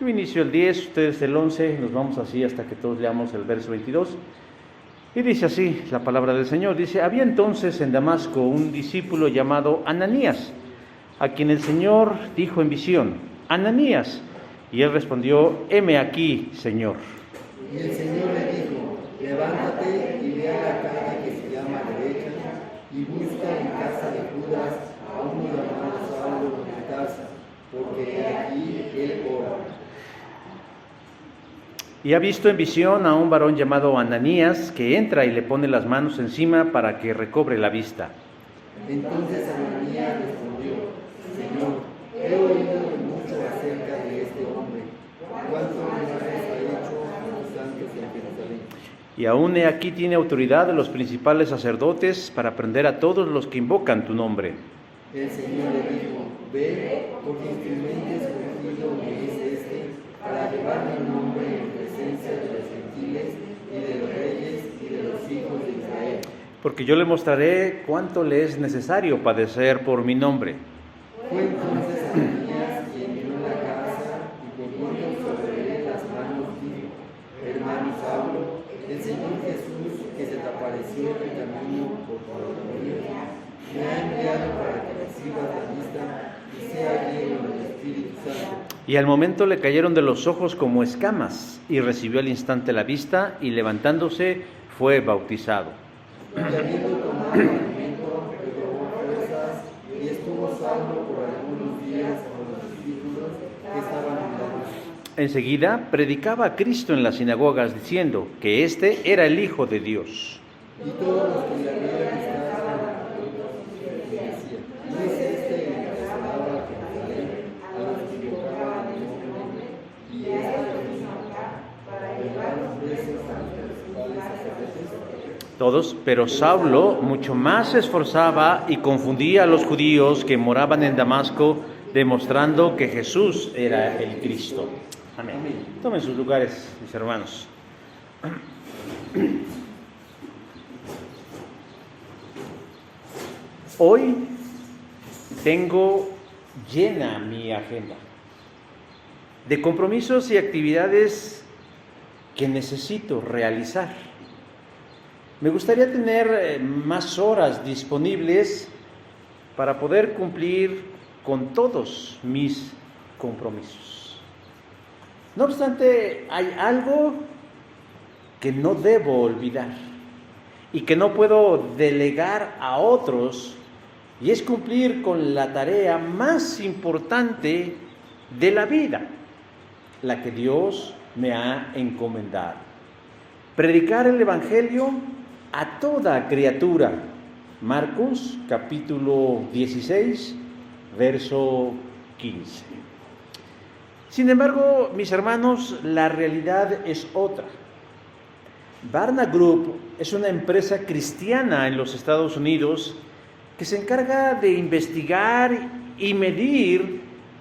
Yo inicio el 10, ustedes el 11, nos vamos así hasta que todos leamos el verso 22. Y dice así la palabra del Señor, dice: había entonces en Damasco un discípulo llamado Ananías, a quien el Señor dijo en visión: Ananías. Y él respondió: heme aquí, Señor. Y el Señor le dijo: levántate y ve a la calle que se llama Derecha, y busca en casa de Judas a uno llamado Saulo de Tarso, porque aquí él ora. Y ha visto en visión a un varón llamado Ananías, que entra y le pone las manos encima para que recobre la vista. Entonces Ananías respondió: Señor, he oído mucho acerca de este hombre, cuánto milagros ha hecho a los santos en Jerusalén. Y aún he aquí tiene autoridad de los principales sacerdotes para prender a todos los que invocan tu nombre. El Señor le dijo: ve, porque instrumento escogido me es este, para llevar mi nombre en presencia de los gentiles y de los reyes y de los hijos de Israel. Porque yo le mostraré cuánto le es necesario padecer por mi nombre. Fue entonces Ananías y entró en la casa, y poniendo sobre él las manos dijo: hermano Saulo, el Señor Jesús, que se te apareció en el camino por Jerusalén, me ha enviado para que recibas la vista y sea lleno del Espíritu Santo. Y al momento le cayeron de los ojos como escamas, y recibió al instante la vista, y levantándose fue bautizado. Y habiendo tomado alimento, recobró fuerzas, y estuvo Saulo por algunos días con los discípulos que estaban en Damasco. Enseguida predicaba a Cristo en las sinagogas, diciendo que éste era el Hijo de Dios. Y todos los que le habían estado decían: ¿no es este el que sonaba a Jerusalén a los que invocaban el nombre y esta misma para llevar los presos a los principales sacerdotes? Todos, pero Saulo mucho más se esforzaba y confundía a los judíos que moraban en Damasco, demostrando que Jesús era el Cristo. Amén. Tomen sus lugares, mis hermanos. Hoy tengo llena mi agenda de compromisos y actividades que necesito realizar. Me gustaría tener más horas disponibles para poder cumplir con todos mis compromisos. No obstante, hay algo que no debo olvidar y que no puedo delegar a otros, y es cumplir con la tarea más importante de la vida, la que Dios me ha encomendado: predicar el Evangelio a toda criatura. Marcos capítulo 16, verso 15. Sin embargo, mis hermanos, la realidad es otra. Barna Group es una empresa cristiana en los Estados Unidos que se encarga de investigar y medir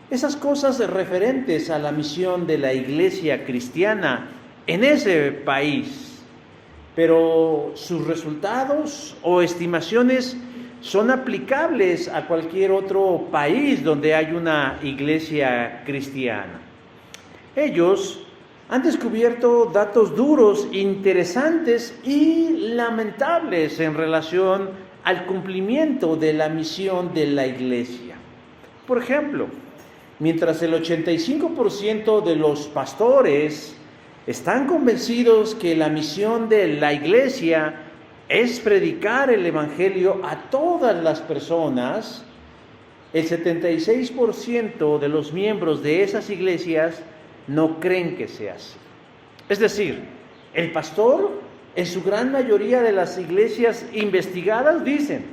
esas cosas referentes a la misión de la iglesia cristiana en ese país. Pero sus resultados o estimaciones son aplicables a cualquier otro país donde hay una iglesia cristiana. Ellos han descubierto datos duros, interesantes y lamentables en relación al cumplimiento de la misión de la iglesia. Por ejemplo, mientras el 85% de los pastores están convencidos que la misión de la iglesia es predicar el Evangelio a todas las personas, el 76% de los miembros de esas iglesias no creen que sea así. Es decir, el pastor, en su gran mayoría de las iglesias investigadas, dicen: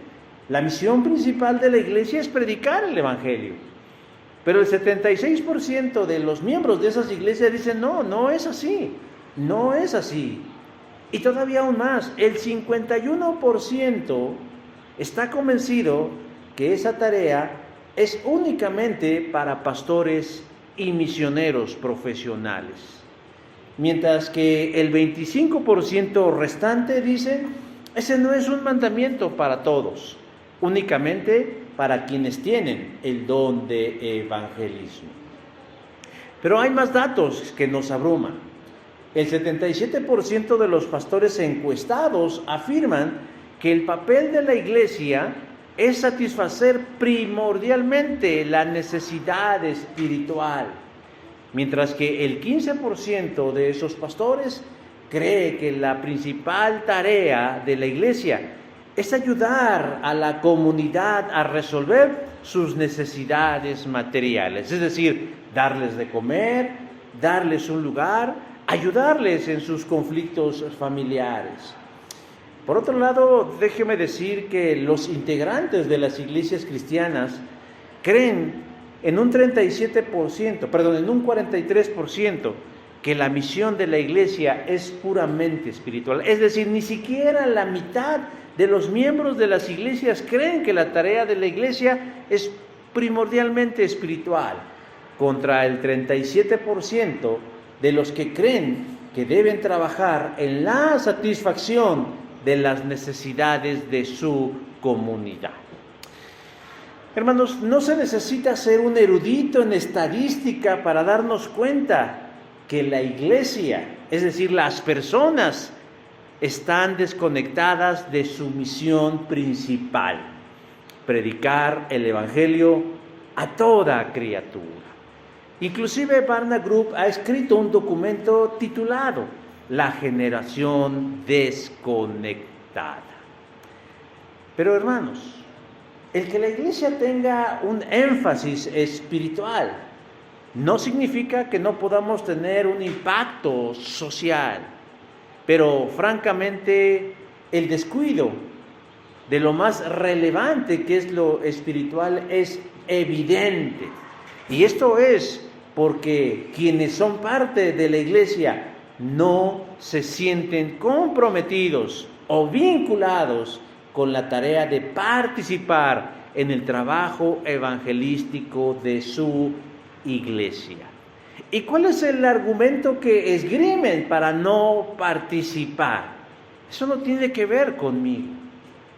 la misión principal de la iglesia es predicar el Evangelio. Pero el 76% de los miembros de esas iglesias dicen: no, no es así, no es así. Y todavía aún más, el 51% está convencido que esa tarea es únicamente para pastores y misioneros profesionales. Mientras que el 25% restante dicen: ese no es un mandamiento para todos, únicamente para quienes tienen el don de evangelismo. Pero hay más datos que nos abruman. El 77% de los pastores encuestados afirman que el papel de la iglesia es satisfacer primordialmente la necesidad espiritual, mientras que el 15% de esos pastores cree que la principal tarea de la iglesia es ayudar a la comunidad a resolver sus necesidades materiales, es decir, darles de comer, darles un lugar, ayudarles en sus conflictos familiares. Por otro lado, déjeme decir que los integrantes de las iglesias cristianas creen en un 43% que la misión de la iglesia es puramente espiritual. Es decir, ni siquiera la mitad de los miembros de las iglesias creen que la tarea de la iglesia es primordialmente espiritual, contra el 37% de los que creen que deben trabajar en la satisfacción de las necesidades de su comunidad. Hermanos, no se necesita ser un erudito en estadística para darnos cuenta que la iglesia, es decir, las personas, están desconectadas de su misión principal: predicar el evangelio a toda criatura. Inclusive Barna Group ha escrito un documento titulado La generación desconectada. Pero hermanos, el que la iglesia tenga un énfasis espiritual no significa que no podamos tener un impacto social, pero francamente el descuido de lo más relevante que es lo espiritual es evidente. Y esto es porque quienes son parte de la iglesia no se sienten comprometidos o vinculados con la tarea de participar en el trabajo evangelístico de su iglesia. ¿Y cuál es el argumento que esgrimen para no participar? Eso no tiene que ver conmigo.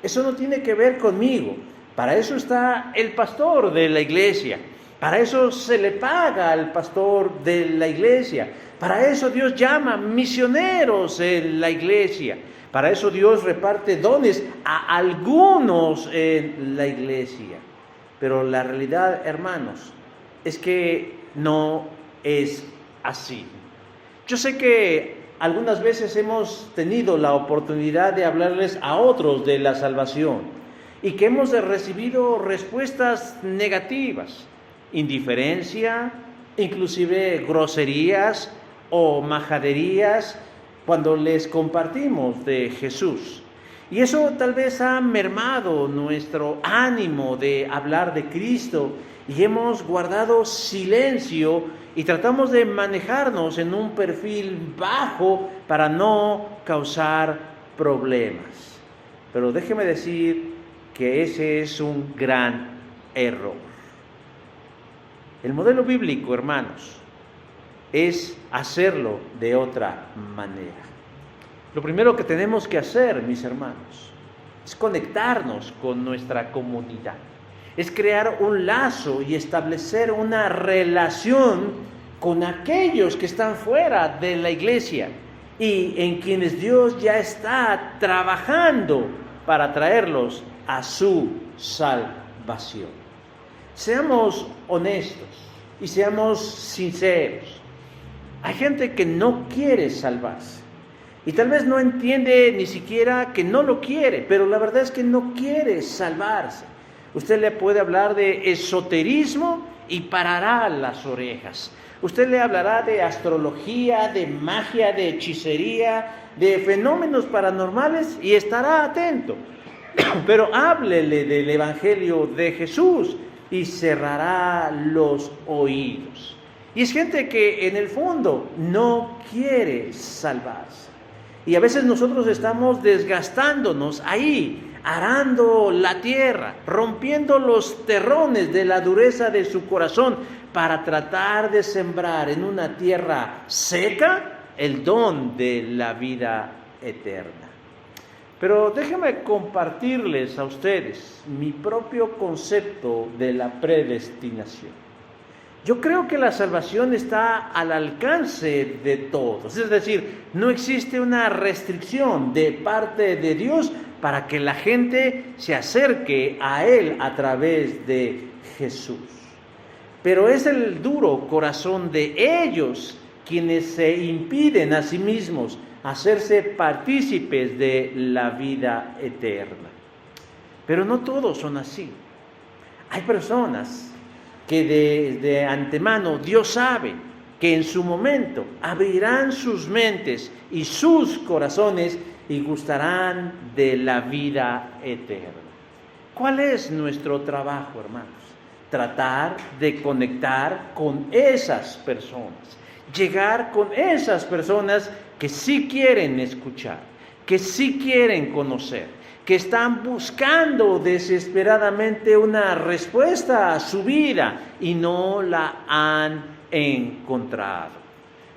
Eso no tiene que ver conmigo. Para eso está el pastor de la iglesia. Para eso se le paga al pastor de la iglesia. Para eso Dios llama misioneros en la iglesia. Para eso Dios reparte dones a algunos en la iglesia. Pero la realidad, hermanos, es que no es así. Yo sé que algunas veces hemos tenido la oportunidad de hablarles a otros de la salvación y que hemos recibido respuestas negativas, indiferencia, inclusive groserías o majaderías cuando les compartimos de Jesús. Y eso tal vez ha mermado nuestro ánimo de hablar de Cristo y hemos guardado silencio y tratamos de manejarnos en un perfil bajo para no causar problemas. Pero déjeme decir que ese es un gran error. El modelo bíblico, hermanos, es hacerlo de otra manera. Lo primero que tenemos que hacer, mis hermanos, es conectarnos con nuestra comunidad. Es crear un lazo y establecer una relación con aquellos que están fuera de la iglesia y en quienes Dios ya está trabajando para traerlos a su salvación. Seamos honestos y seamos sinceros. Hay gente que no quiere salvarse y tal vez no entiende ni siquiera que no lo quiere, pero la verdad es que no quiere salvarse. Usted le puede hablar de esoterismo y parará las orejas. Usted le hablará de astrología, de magia, de hechicería, de fenómenos paranormales y estará atento. Pero háblele del Evangelio de Jesús y cerrará los oídos. Y es gente que en el fondo no quiere salvarse. Y a veces nosotros estamos desgastándonos ahí, arando la tierra, rompiendo los terrones de la dureza de su corazón para tratar de sembrar en una tierra seca el don de la vida eterna. Pero déjenme compartirles a ustedes mi propio concepto de la predestinación. Yo creo que la salvación está al alcance de todos. Es decir, no existe una restricción de parte de Dios para que la gente se acerque a Él a través de Jesús. Pero es el duro corazón de ellos quienes se impiden a sí mismos hacerse partícipes de la vida eterna. Pero no todos son así. Hay personas que de antemano Dios sabe que en su momento abrirán sus mentes y sus corazones y gustarán de la vida eterna. ¿Cuál es nuestro trabajo, hermanos? Tratar de conectar con esas personas, llegar con esas personas que sí quieren escuchar, que sí quieren conocer, que están buscando desesperadamente una respuesta a su vida y no la han encontrado.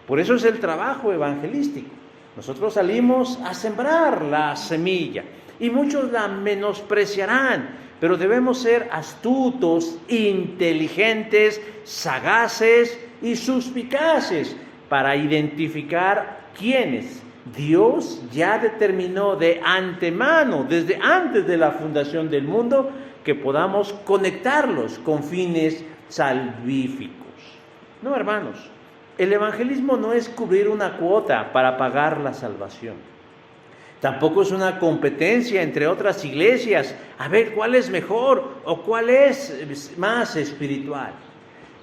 Por eso es el trabajo evangelístico. Nosotros salimos a sembrar la semilla y muchos la menospreciarán, pero debemos ser astutos, inteligentes, sagaces y suspicaces para identificar quiénes Dios ya determinó de antemano, desde antes de la fundación del mundo, que podamos conectarlos con fines salvíficos. No, hermanos, el evangelismo no es cubrir una cuota para pagar la salvación. Tampoco es una competencia entre otras iglesias, a ver cuál es mejor o cuál es más espiritual.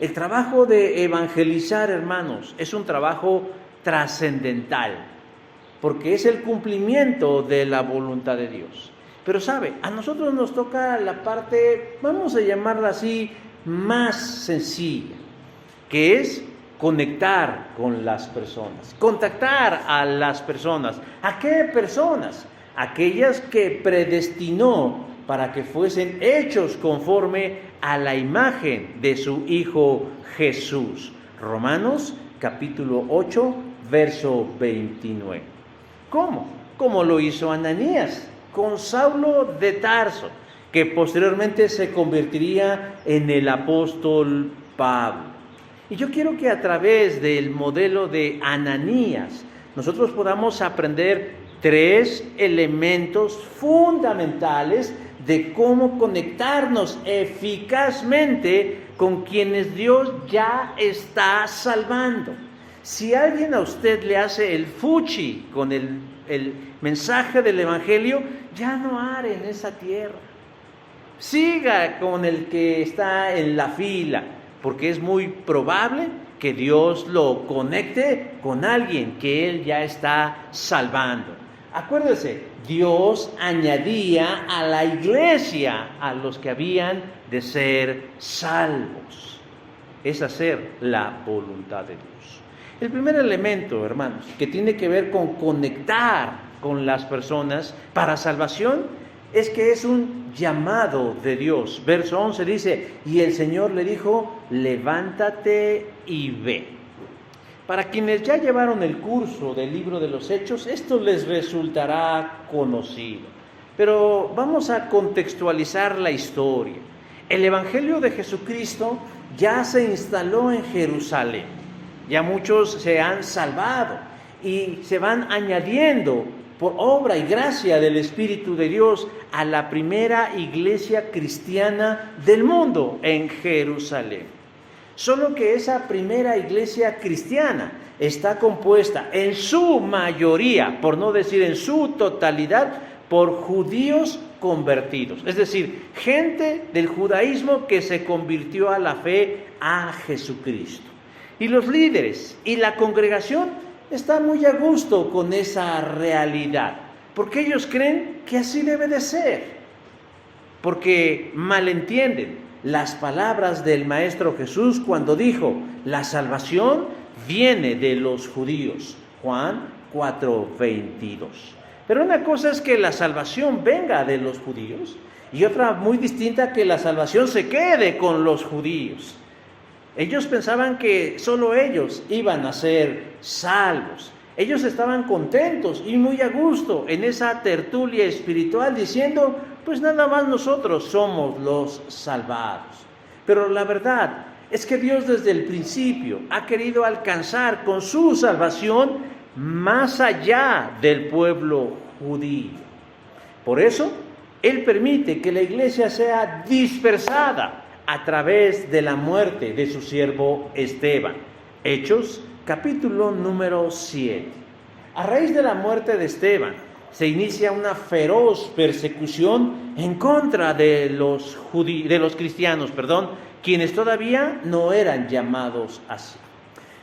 El trabajo de evangelizar, hermanos, es un trabajo trascendental, porque es el cumplimiento de la voluntad de Dios. Pero sabe, a nosotros nos toca la parte, vamos a llamarla así, más sencilla, que es conectar con las personas, contactar a las personas. ¿A qué personas? Aquellas que predestinó para que fuesen hechos conforme a la imagen de su Hijo Jesús. Romanos capítulo 8, verso 29. ¿Cómo? Como lo hizo Ananías con Saulo de Tarso, que posteriormente se convertiría en el apóstol Pablo. Y yo quiero que a través del modelo de Ananías nosotros podamos aprender 3 elementos fundamentales de cómo conectarnos eficazmente con quienes Dios ya está salvando. Si alguien a usted le hace el fuchi con el mensaje del Evangelio, ya no are en esa tierra. Siga con el que está en la fila, porque es muy probable que Dios lo conecte con alguien que Él ya está salvando. Acuérdese, Dios añadía a la iglesia a los que habían de ser salvos. Es hacer la voluntad de Dios. El primer elemento, hermanos, que tiene que ver con conectar con las personas para salvación, es que es un llamado de Dios. Verso 11 dice, y el Señor le dijo, levántate y ve. Para quienes ya llevaron el curso del libro de los Hechos, esto les resultará conocido. Pero vamos a contextualizar la historia. El Evangelio de Jesucristo ya se instaló en Jerusalén. Ya muchos se han salvado y se van añadiendo por obra y gracia del Espíritu de Dios a la primera iglesia cristiana del mundo en Jerusalén. Solo que esa primera iglesia cristiana está compuesta en su mayoría, por no decir en su totalidad, por judíos convertidos. Es decir, gente del judaísmo que se convirtió a la fe a Jesucristo. Y los líderes y la congregación están muy a gusto con esa realidad, porque ellos creen que así debe de ser, porque malentienden las palabras del Maestro Jesús cuando dijo, la salvación viene de los judíos, Juan 4:22. Pero una cosa es que la salvación venga de los judíos, y otra muy distinta que la salvación se quede con los judíos. Ellos pensaban que solo ellos iban a ser salvos. Ellos estaban contentos y muy a gusto en esa tertulia espiritual diciendo, pues nada más nosotros somos los salvados. Pero la verdad es que Dios desde el principio ha querido alcanzar con su salvación más allá del pueblo judío. Por eso, Él permite que la iglesia sea dispersada a través de la muerte de su siervo Esteban. Hechos, capítulo número 7. A raíz de la muerte de Esteban, se inicia una feroz persecución en contra de los cristianos, quienes todavía no eran llamados así.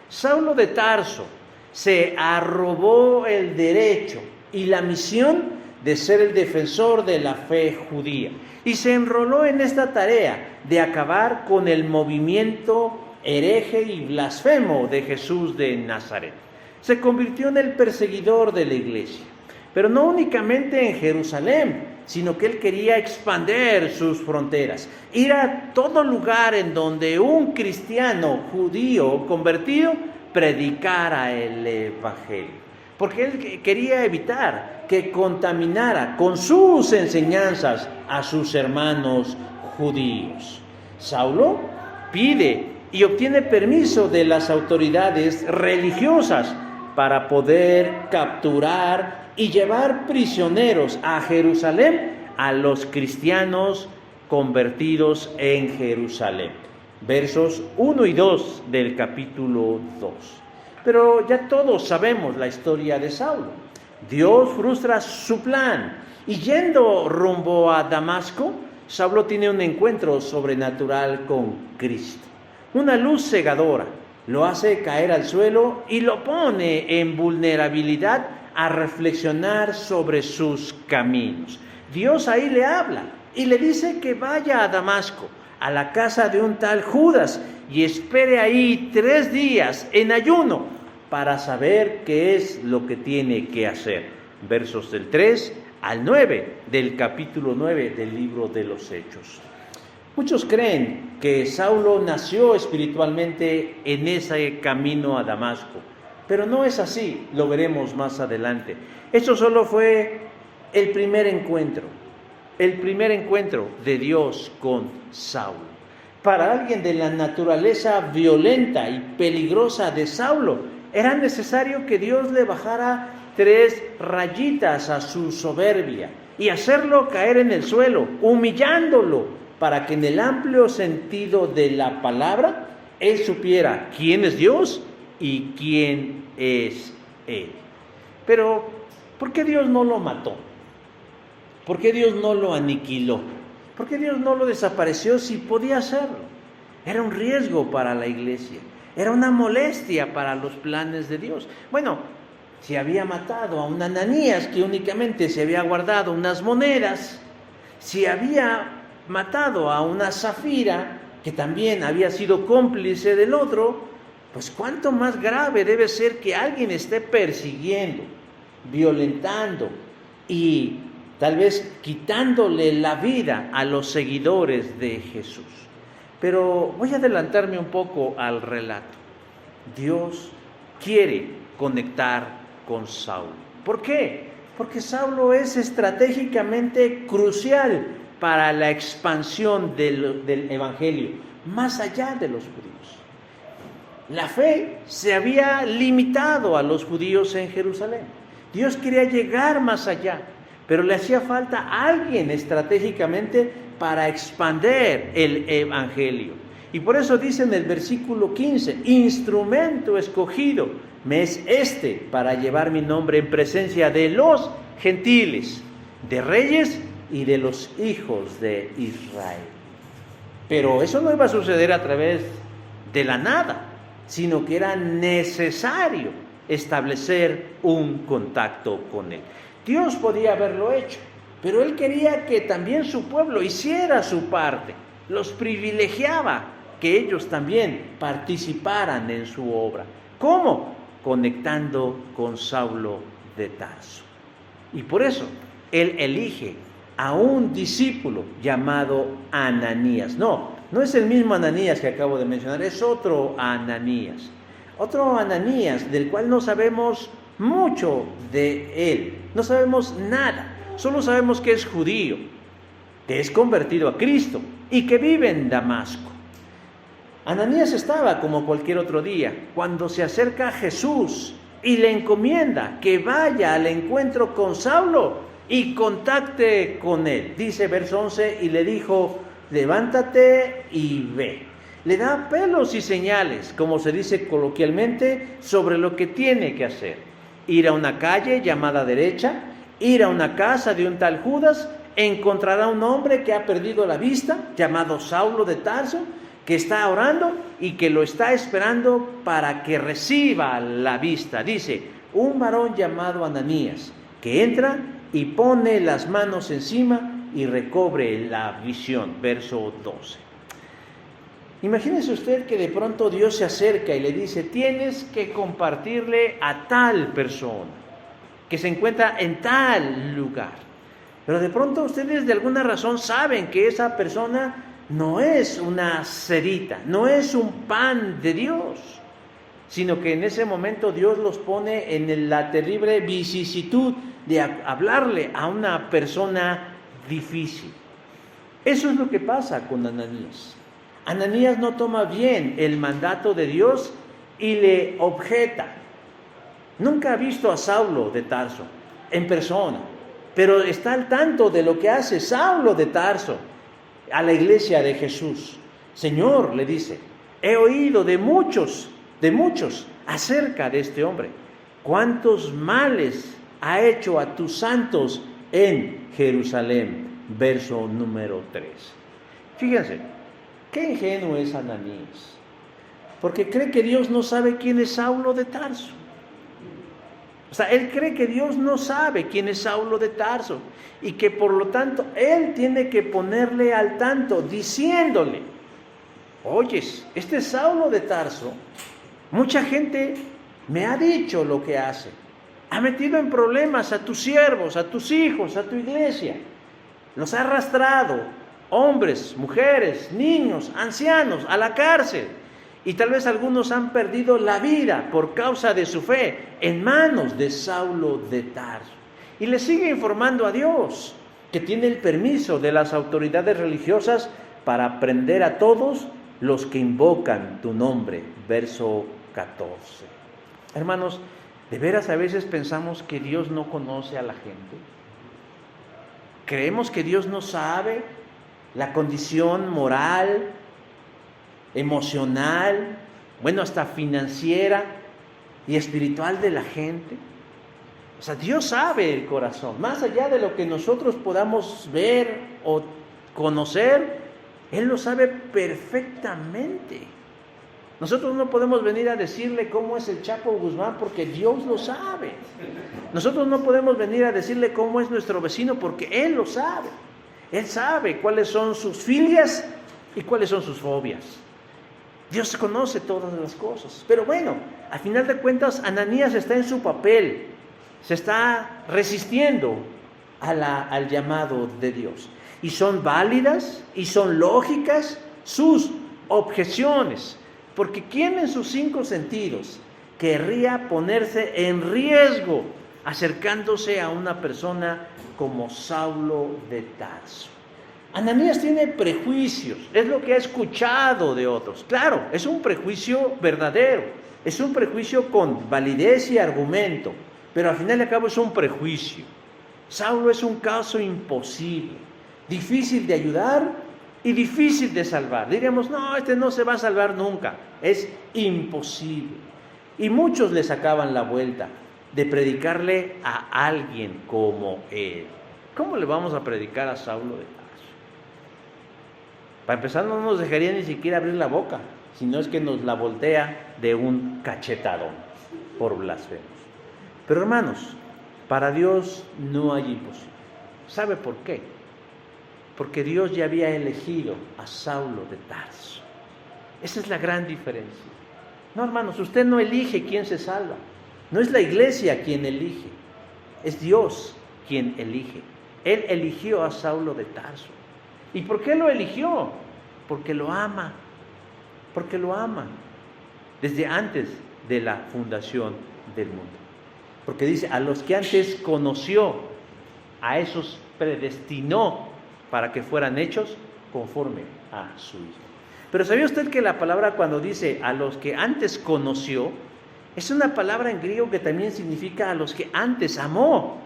Saulo de Tarso se arrobó el derecho y la misión de ser el defensor de la fe judía y se enroló en esta tarea de acabar con el movimiento hereje y blasfemo de Jesús de Nazaret. Se convirtió en el perseguidor de la iglesia, pero no únicamente en Jerusalén, sino que él quería expandir sus fronteras, ir a todo lugar en donde un cristiano judío convertido predicara el evangelio, porque él quería evitar que contaminara con sus enseñanzas a sus hermanos judíos. Saulo pide y obtiene permiso de las autoridades religiosas para poder capturar y llevar prisioneros a Jerusalén a los cristianos convertidos en Jerusalén. Versos 1 y 2 del capítulo 2. Pero ya todos sabemos la historia de Saulo. Dios frustra su plan y yendo rumbo a Damasco, Saulo tiene un encuentro sobrenatural con Cristo. Una luz cegadora lo hace caer al suelo y lo pone en vulnerabilidad a reflexionar sobre sus caminos. Dios ahí le habla y le dice que vaya a Damasco, a la casa de un tal Judas, y espere ahí 3 días en ayuno para saber qué es lo que tiene que hacer. Versos del 3 al 9 del capítulo 9 del libro de los Hechos. Muchos creen que Saulo nació espiritualmente en ese camino a Damasco, pero no es así, lo veremos más adelante. Eso solo fue el primer encuentro de Dios con Saulo. Para alguien de la naturaleza violenta y peligrosa de Saulo, era necesario que Dios le bajara 3 rayitas a su soberbia y hacerlo caer en el suelo, humillándolo, para que en el amplio sentido de la palabra, él supiera quién es Dios y quién es Él. Pero, ¿por qué Dios no lo mató? ¿Por qué Dios no lo aniquiló? ¿Por qué Dios no lo desapareció si podía hacerlo? Era un riesgo para la iglesia, era una molestia para los planes de Dios. Bueno, si había matado a un Ananías que únicamente se había guardado unas monedas, si había matado a una Zafira que también había sido cómplice del otro, pues cuánto más grave debe ser que alguien esté persiguiendo, violentando y tal vez quitándole la vida a los seguidores de Jesús. Pero voy a adelantarme un poco al relato. Dios quiere conectar con Saulo. ¿Por qué? Porque Saulo es estratégicamente crucial para la expansión del evangelio, más allá de los judíos. La fe se había limitado a los judíos en Jerusalén. Dios quería llegar más allá, pero le hacía falta alguien estratégicamente para expandir el evangelio. Y por eso dice en el versículo 15, instrumento escogido me es este para llevar mi nombre en presencia de los gentiles, de reyes y de los hijos de Israel. Pero eso no iba a suceder a través de la nada, sino que era necesario establecer un contacto con Él. Dios podía haberlo hecho, pero Él quería que también su pueblo hiciera su parte, los privilegiaba que ellos también participaran en su obra. ¿Cómo? Conectando con Saulo de Tarso. Y por eso Él elige a un discípulo llamado Ananías. No es el mismo Ananías que acabo de mencionar, es otro Ananías. Otro Ananías del cual no sabemos mucho de él, no sabemos nada, solo sabemos que es judío, que es convertido a Cristo y que vive en Damasco. Ananías estaba como cualquier otro día, cuando se acerca a Jesús y le encomienda que vaya al encuentro con Saulo y contacte con él. Dice verso 11, y le dijo, levántate y ve. Le da pelos y señales, como se dice coloquialmente, sobre lo que tiene que hacer. Ir a una calle llamada derecha, ir a una casa de un tal Judas, encontrará un hombre que ha perdido la vista, llamado Saulo de Tarso, que está orando y que lo está esperando para que reciba la vista. Dice, un varón llamado Ananías, que entra y pone las manos encima y recobre la visión. Verso 12. Imagínese usted que de pronto Dios se acerca y le dice, tienes que compartirle a tal persona, que se encuentra en tal lugar. Pero de pronto ustedes de alguna razón saben que esa persona no es una cerita, no es un pan de Dios, sino que en ese momento Dios los pone en la terrible vicisitud de hablarle a una persona difícil. Eso es lo que pasa con Ananías. Ananías no toma bien el mandato de Dios y le objeta. Nunca ha visto a Saulo de Tarso en persona, pero está al tanto de lo que hace Saulo de Tarso a la iglesia de Jesús. Señor, le dice, he oído de muchos acerca de este hombre. ¿Cuántos males ha hecho a tus santos en Jerusalén? Verso número 3. Fíjense, qué ingenuo es Ananías, porque cree que Dios no sabe quién es Saulo de Tarso. O sea, él cree que Dios no sabe quién es Saulo de Tarso y que por lo tanto él tiene que ponerle al tanto, diciéndole, oyes, este Saulo de Tarso, mucha gente me ha dicho lo que hace, ha metido en problemas a tus siervos, a tus hijos, a tu iglesia, los ha arrastrado, hombres, mujeres, niños, ancianos, a la cárcel. Y tal vez algunos han perdido la vida por causa de su fe en manos de Saulo de Tarso. Y le sigue informando a Dios que tiene el permiso de las autoridades religiosas para prender a todos los que invocan tu nombre. Verso 14. Hermanos, ¿de veras a veces pensamos que Dios no conoce a la gente? ¿Creemos que Dios no sabe la condición moral, emocional, bueno, hasta financiera y espiritual de la gente? O sea, Dios sabe el corazón, más allá de lo que nosotros podamos ver o conocer, Él lo sabe perfectamente. Nosotros no podemos venir a decirle cómo es el Chapo Guzmán porque Dios lo sabe. Nosotros no podemos venir a decirle cómo es nuestro vecino porque Él lo sabe. Él sabe cuáles son sus filias y cuáles son sus fobias. Dios conoce todas las cosas. Pero bueno, a final de cuentas, Ananías está en su papel. Se está resistiendo al llamado de Dios. Y son válidas y son lógicas sus objeciones. Porque ¿quién en sus 5 sentidos querría ponerse en riesgo acercándose a una persona como Saulo de Tarso? Ananías tiene prejuicios, es lo que ha escuchado de otros. Claro, es un prejuicio verdadero, es un prejuicio con validez y argumento, pero al final y al cabo es un prejuicio. Saulo es un caso imposible, difícil de ayudar y difícil de salvar. Diríamos, no, este no se va a salvar nunca, es imposible. Y muchos le sacaban la vuelta de predicarle a alguien como él. ¿Cómo le vamos a predicar a Saulo de Tarso? Para empezar, no nos dejaría ni siquiera abrir la boca, sino es que nos la voltea de un cachetadón por blasfemos. Pero hermanos, para Dios no hay imposible. ¿Sabe por qué? Porque Dios ya había elegido a Saulo de Tarso. Esa es la gran diferencia. No, hermanos, usted no elige quién se salva. No es la iglesia quien elige, es Dios quien elige. Él eligió a Saulo de Tarso. ¿Y por qué lo eligió? Porque lo ama. Porque lo ama. Desde antes de la fundación del mundo. Porque dice, a los que antes conoció, a esos predestinó para que fueran hechos conforme a su Hijo. Pero ¿sabía usted que la palabra cuando dice a los que antes conoció, es una palabra en griego que también significa a los que antes amó?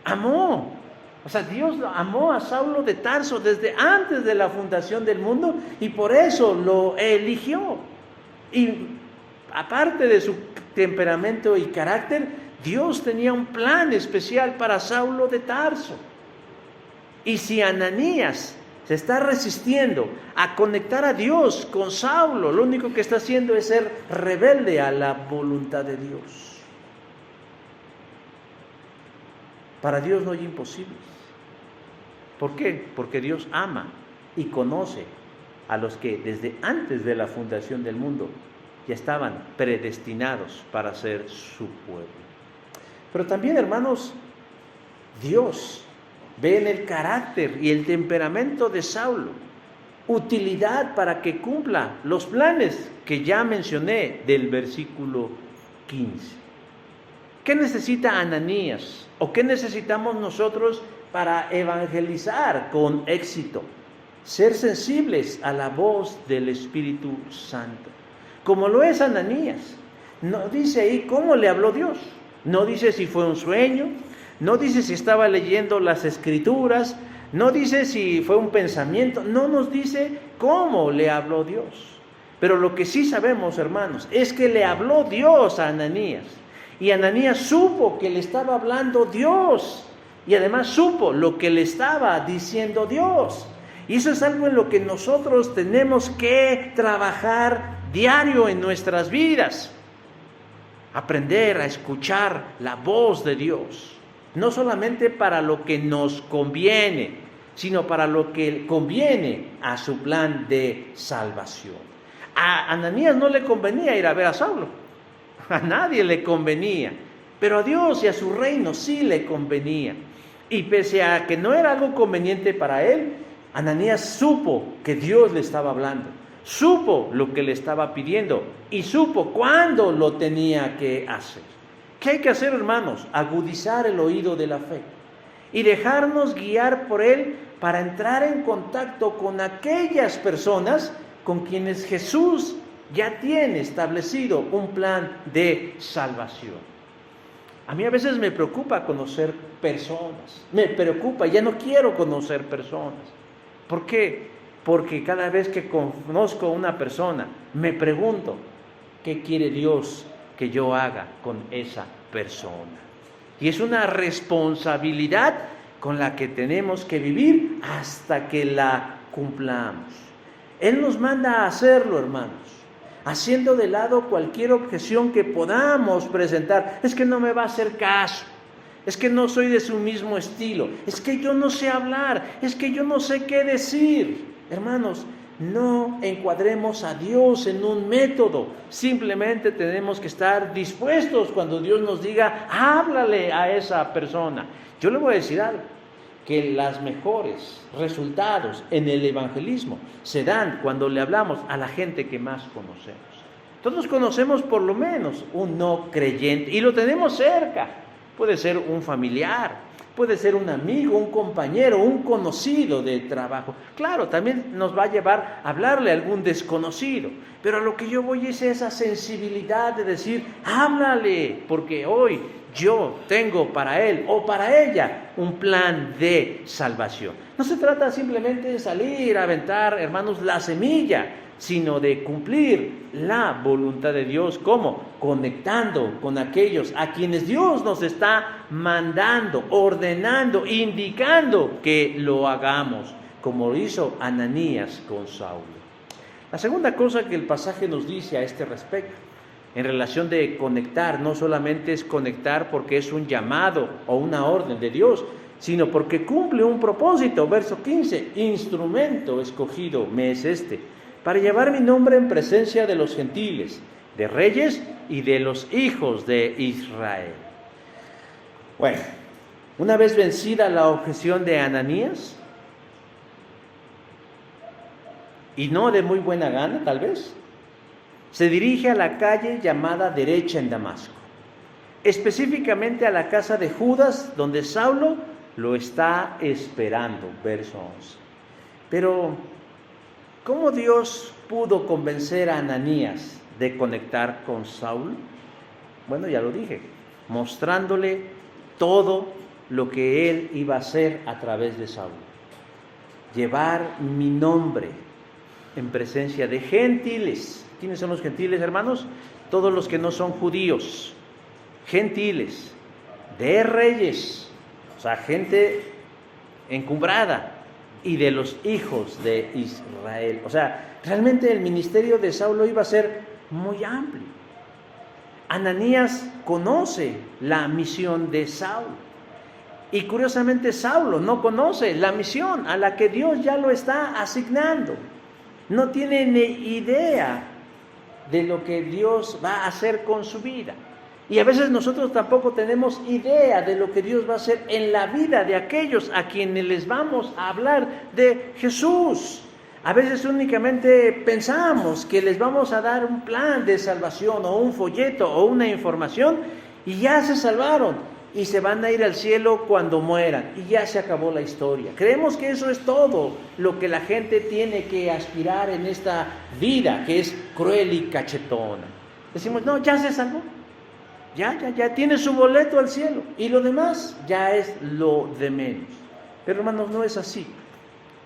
Amó. O sea, Dios amó a Saulo de Tarso desde antes de la fundación del mundo y por eso lo eligió. Y aparte de su temperamento y carácter, Dios tenía un plan especial para Saulo de Tarso. Y si Ananías se está resistiendo a conectar a Dios con Saulo, lo único que está haciendo es ser rebelde a la voluntad de Dios. Para Dios no hay imposibles. ¿Por qué? Porque Dios ama y conoce a los que desde antes de la fundación del mundo ya estaban predestinados para ser su pueblo. Pero también, hermanos, Dios ve en el carácter y el temperamento de Saulo utilidad para que cumpla los planes que ya mencioné del versículo 15. ¿Qué necesita Ananías? ¿O qué necesitamos nosotros para evangelizar con éxito? Ser sensibles a la voz del Espíritu Santo, como lo es Ananías. No dice ahí cómo le habló Dios, no dice si fue un sueño, no dice si estaba leyendo las Escrituras, no dice si fue un pensamiento, no nos dice cómo le habló Dios. Pero lo que sí sabemos, hermanos, es que le habló Dios a Ananías. Y Ananías supo que le estaba hablando Dios. Y además supo lo que le estaba diciendo Dios. Y eso es algo en lo que nosotros tenemos que trabajar diario en nuestras vidas. Aprender a escuchar la voz de Dios. No solamente para lo que nos conviene, sino para lo que conviene a su plan de salvación. A Ananías no le convenía ir a ver a Saulo. A nadie le convenía. Pero a Dios y a su reino sí le convenía. Y pese a que no era algo conveniente para él, Ananías supo que Dios le estaba hablando. Supo lo que le estaba pidiendo y supo cuándo lo tenía que hacer. ¿Qué hay que hacer, hermanos? Agudizar el oído de la fe y dejarnos guiar por él para entrar en contacto con aquellas personas con quienes Jesús ya tiene establecido un plan de salvación. A mí a veces me preocupa conocer personas, me preocupa, ya no quiero conocer personas. ¿Por qué? Porque cada vez que conozco a una persona, me pregunto, ¿qué quiere Dios que yo haga con esa persona? Y es una responsabilidad con la que tenemos que vivir hasta que la cumplamos. Él nos manda a hacerlo, hermanos, haciendo de lado cualquier objeción que podamos presentar. Es que no me va a hacer caso, es que no soy de su mismo estilo, es que yo no sé hablar, es que yo no sé qué decir. Hermanos, no encuadremos a Dios en un método, simplemente tenemos que estar dispuestos cuando Dios nos diga, háblale a esa persona. Yo le voy a decir algo, que los mejores resultados en el evangelismo se dan cuando le hablamos a la gente que más conocemos. Todos conocemos por lo menos un no creyente y lo tenemos cerca. Puede ser un familiar, puede ser un amigo, un compañero, un conocido de trabajo. Claro, también nos va a llevar a hablarle a algún desconocido, pero a lo que yo voy es esa sensibilidad de decir, háblale, porque hoy yo tengo para él o para ella un plan de salvación. No se trata simplemente de salir a aventar, hermanos, la semilla, sino de cumplir la voluntad de Dios. ¿Cómo? Conectando con aquellos a quienes Dios nos está mandando, ordenando, indicando que lo hagamos, como lo hizo Ananías con Saulo. La segunda cosa que el pasaje nos dice a este respecto, en relación de conectar, no solamente es conectar porque es un llamado o una orden de Dios, sino porque cumple un propósito. Verso 15, instrumento escogido me es este, para llevar mi nombre en presencia de los gentiles, de reyes y de los hijos de Israel. Bueno, una vez vencida la objeción de Ananías, y no de muy buena gana tal vez, se dirige a la calle llamada Derecha en Damasco, específicamente a la casa de Judas, donde Saulo lo está esperando, verso 11. Pero ¿Cómo Dios pudo convencer a Ananías de conectar con Saulo? Bueno, ya lo dije, mostrándole todo lo que él iba a hacer a través de Saulo. Llevar mi nombre en presencia de gentiles. ¿Quiénes son los gentiles, hermanos? Todos los que no son judíos. Gentiles, de reyes, o sea, gente encumbrada, y de los hijos de Israel. O sea, realmente el ministerio de Saulo iba a ser muy amplio. Ananías conoce la misión de Saulo, y curiosamente Saulo no conoce la misión a la que Dios ya lo está asignando. No tiene ni idea de lo que Dios va a hacer con su vida. Y a veces nosotros tampoco tenemos idea de lo que Dios va a hacer en la vida de aquellos a quienes les vamos a hablar de Jesús. A veces únicamente pensamos que les vamos a dar un plan de salvación o un folleto o una información y ya se salvaron y se van a ir al cielo cuando mueran y ya se acabó la historia. Creemos que eso es todo lo que la gente tiene que aspirar en esta vida, que es cruel y cachetona. Decimos, no, ya se salvó. Ya tiene su boleto al cielo y lo demás ya es lo de menos. Pero hermanos, no es así.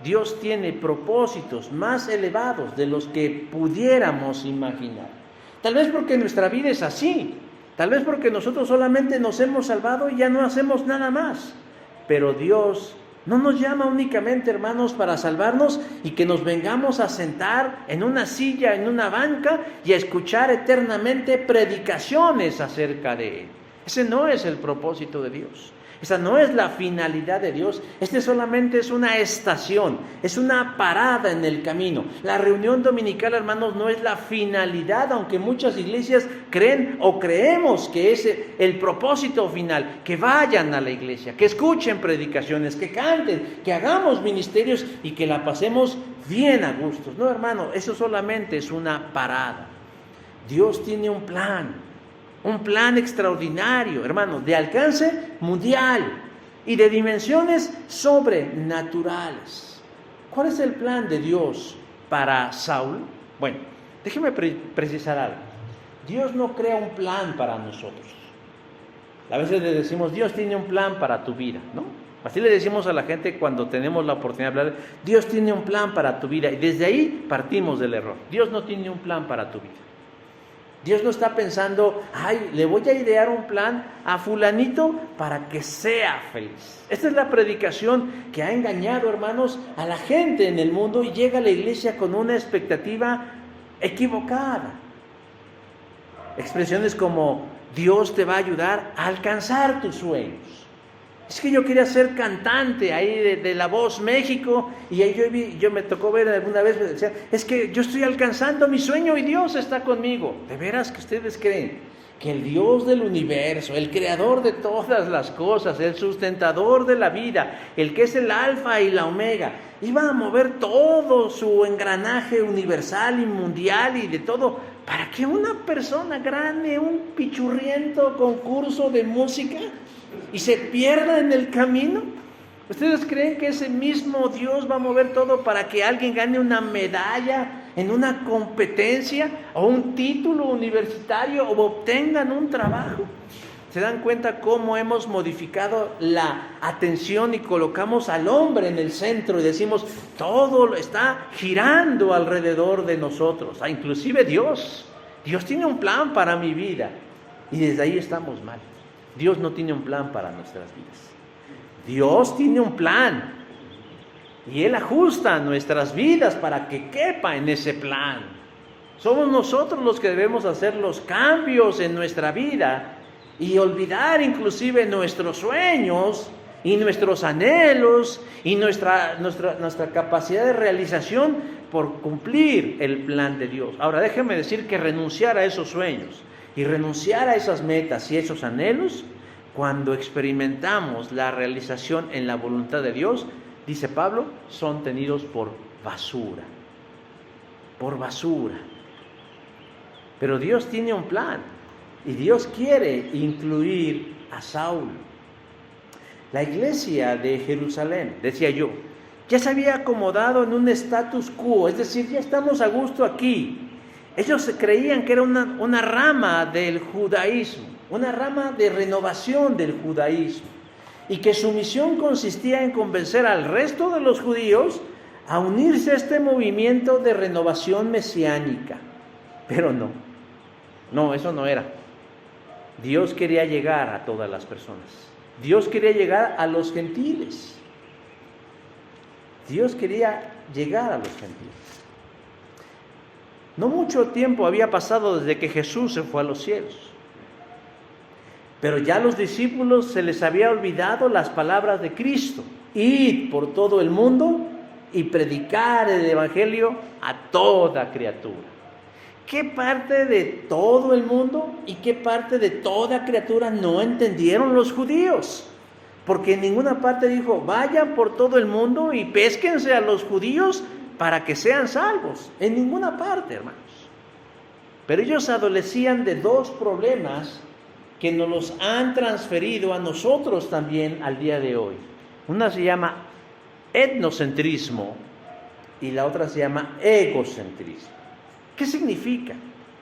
Dios tiene propósitos más elevados de los que pudiéramos imaginar. Tal vez porque nuestra vida es así, tal vez porque nosotros solamente nos hemos salvado y ya no hacemos nada más. Pero Dios no nos llama únicamente, hermanos, para salvarnos y que nos vengamos a sentar en una silla, en una banca y a escuchar eternamente predicaciones acerca de Él. Ese no es el propósito de Dios. Esa no es la finalidad de Dios. Este solamente es una estación, es una parada en el camino. La reunión dominical, hermanos, no es la finalidad, aunque muchas iglesias creen o creemos que es el propósito final, que vayan a la iglesia, que escuchen predicaciones, que canten, que hagamos ministerios y que la pasemos bien a gustos. No, hermano, eso solamente es una parada. Dios tiene un plan extraordinario, hermano, de alcance mundial y de dimensiones sobrenaturales. ¿Cuál es el plan de Dios para Saulo? Bueno, déjeme precisar algo. Dios no crea un plan para nosotros. A veces le decimos, Dios tiene un plan para tu vida, ¿no? Así le decimos a la gente cuando tenemos la oportunidad de hablar, Dios tiene un plan para tu vida, y desde ahí partimos del error. Dios no tiene un plan para tu vida. Dios no está pensando, le voy a idear un plan a fulanito para que sea feliz. Esta es la predicación que ha engañado, hermanos, a la gente en el mundo y llega a la iglesia con una expectativa equivocada. Expresiones como, Dios te va a ayudar a alcanzar tus sueños. Es que yo quería ser cantante ahí de La Voz México y ahí yo me tocó ver alguna vez, me decía, es que yo estoy alcanzando mi sueño y Dios está conmigo. ¿De veras que ustedes creen que el Dios del universo, el creador de todas las cosas, el sustentador de la vida, el que es el alfa y la omega, iba a mover todo su engranaje universal y mundial y de todo para que una persona gane un pichurriento concurso de música y se pierda en el camino? ¿Ustedes creen que ese mismo Dios va a mover todo para que alguien gane una medalla en una competencia o un título universitario o obtengan un trabajo? ¿Se dan cuenta cómo hemos modificado la atención y colocamos al hombre en el centro y decimos, todo está girando alrededor de nosotros? Inclusive Dios tiene un plan para mi vida y desde ahí estamos mal. Dios no tiene un plan para nuestras vidas. Dios tiene un plan y Él ajusta nuestras vidas para que quepa en ese plan. Somos nosotros los que debemos hacer los cambios en nuestra vida y olvidar inclusive nuestros sueños y nuestros anhelos y nuestra capacidad de realización por cumplir el plan de Dios. Ahora déjeme decir que renunciar a esos sueños y renunciar a esas metas y esos anhelos, cuando experimentamos la realización en la voluntad de Dios, dice Pablo, son tenidos por basura. Por basura. Pero Dios tiene un plan y Dios quiere incluir a Saulo. La iglesia de Jerusalén, decía yo, ya se había acomodado en un status quo, es decir, ya estamos a gusto aquí. Ellos se creían que era una rama del judaísmo, una rama de renovación del judaísmo, y que su misión consistía en convencer al resto de los judíos a unirse a este movimiento de renovación mesiánica. Pero no, eso no era. Dios quería llegar a todas las personas. Dios quería llegar a los gentiles. Dios quería llegar a los gentiles. No mucho tiempo había pasado desde que Jesús se fue a los cielos. Pero ya a los discípulos se les había olvidado las palabras de Cristo. Id por todo el mundo y predicar el evangelio a toda criatura. ¿Qué parte de todo el mundo y qué parte de toda criatura no entendieron los judíos? Porque en ninguna parte dijo, vayan por todo el mundo y pésquense a los judíos para que sean salvos. En ninguna parte, hermanos. Pero ellos adolecían de dos problemas que nos los han transferido a nosotros también al día de hoy. Una se llama etnocentrismo y la otra se llama egocentrismo. ¿Qué significa?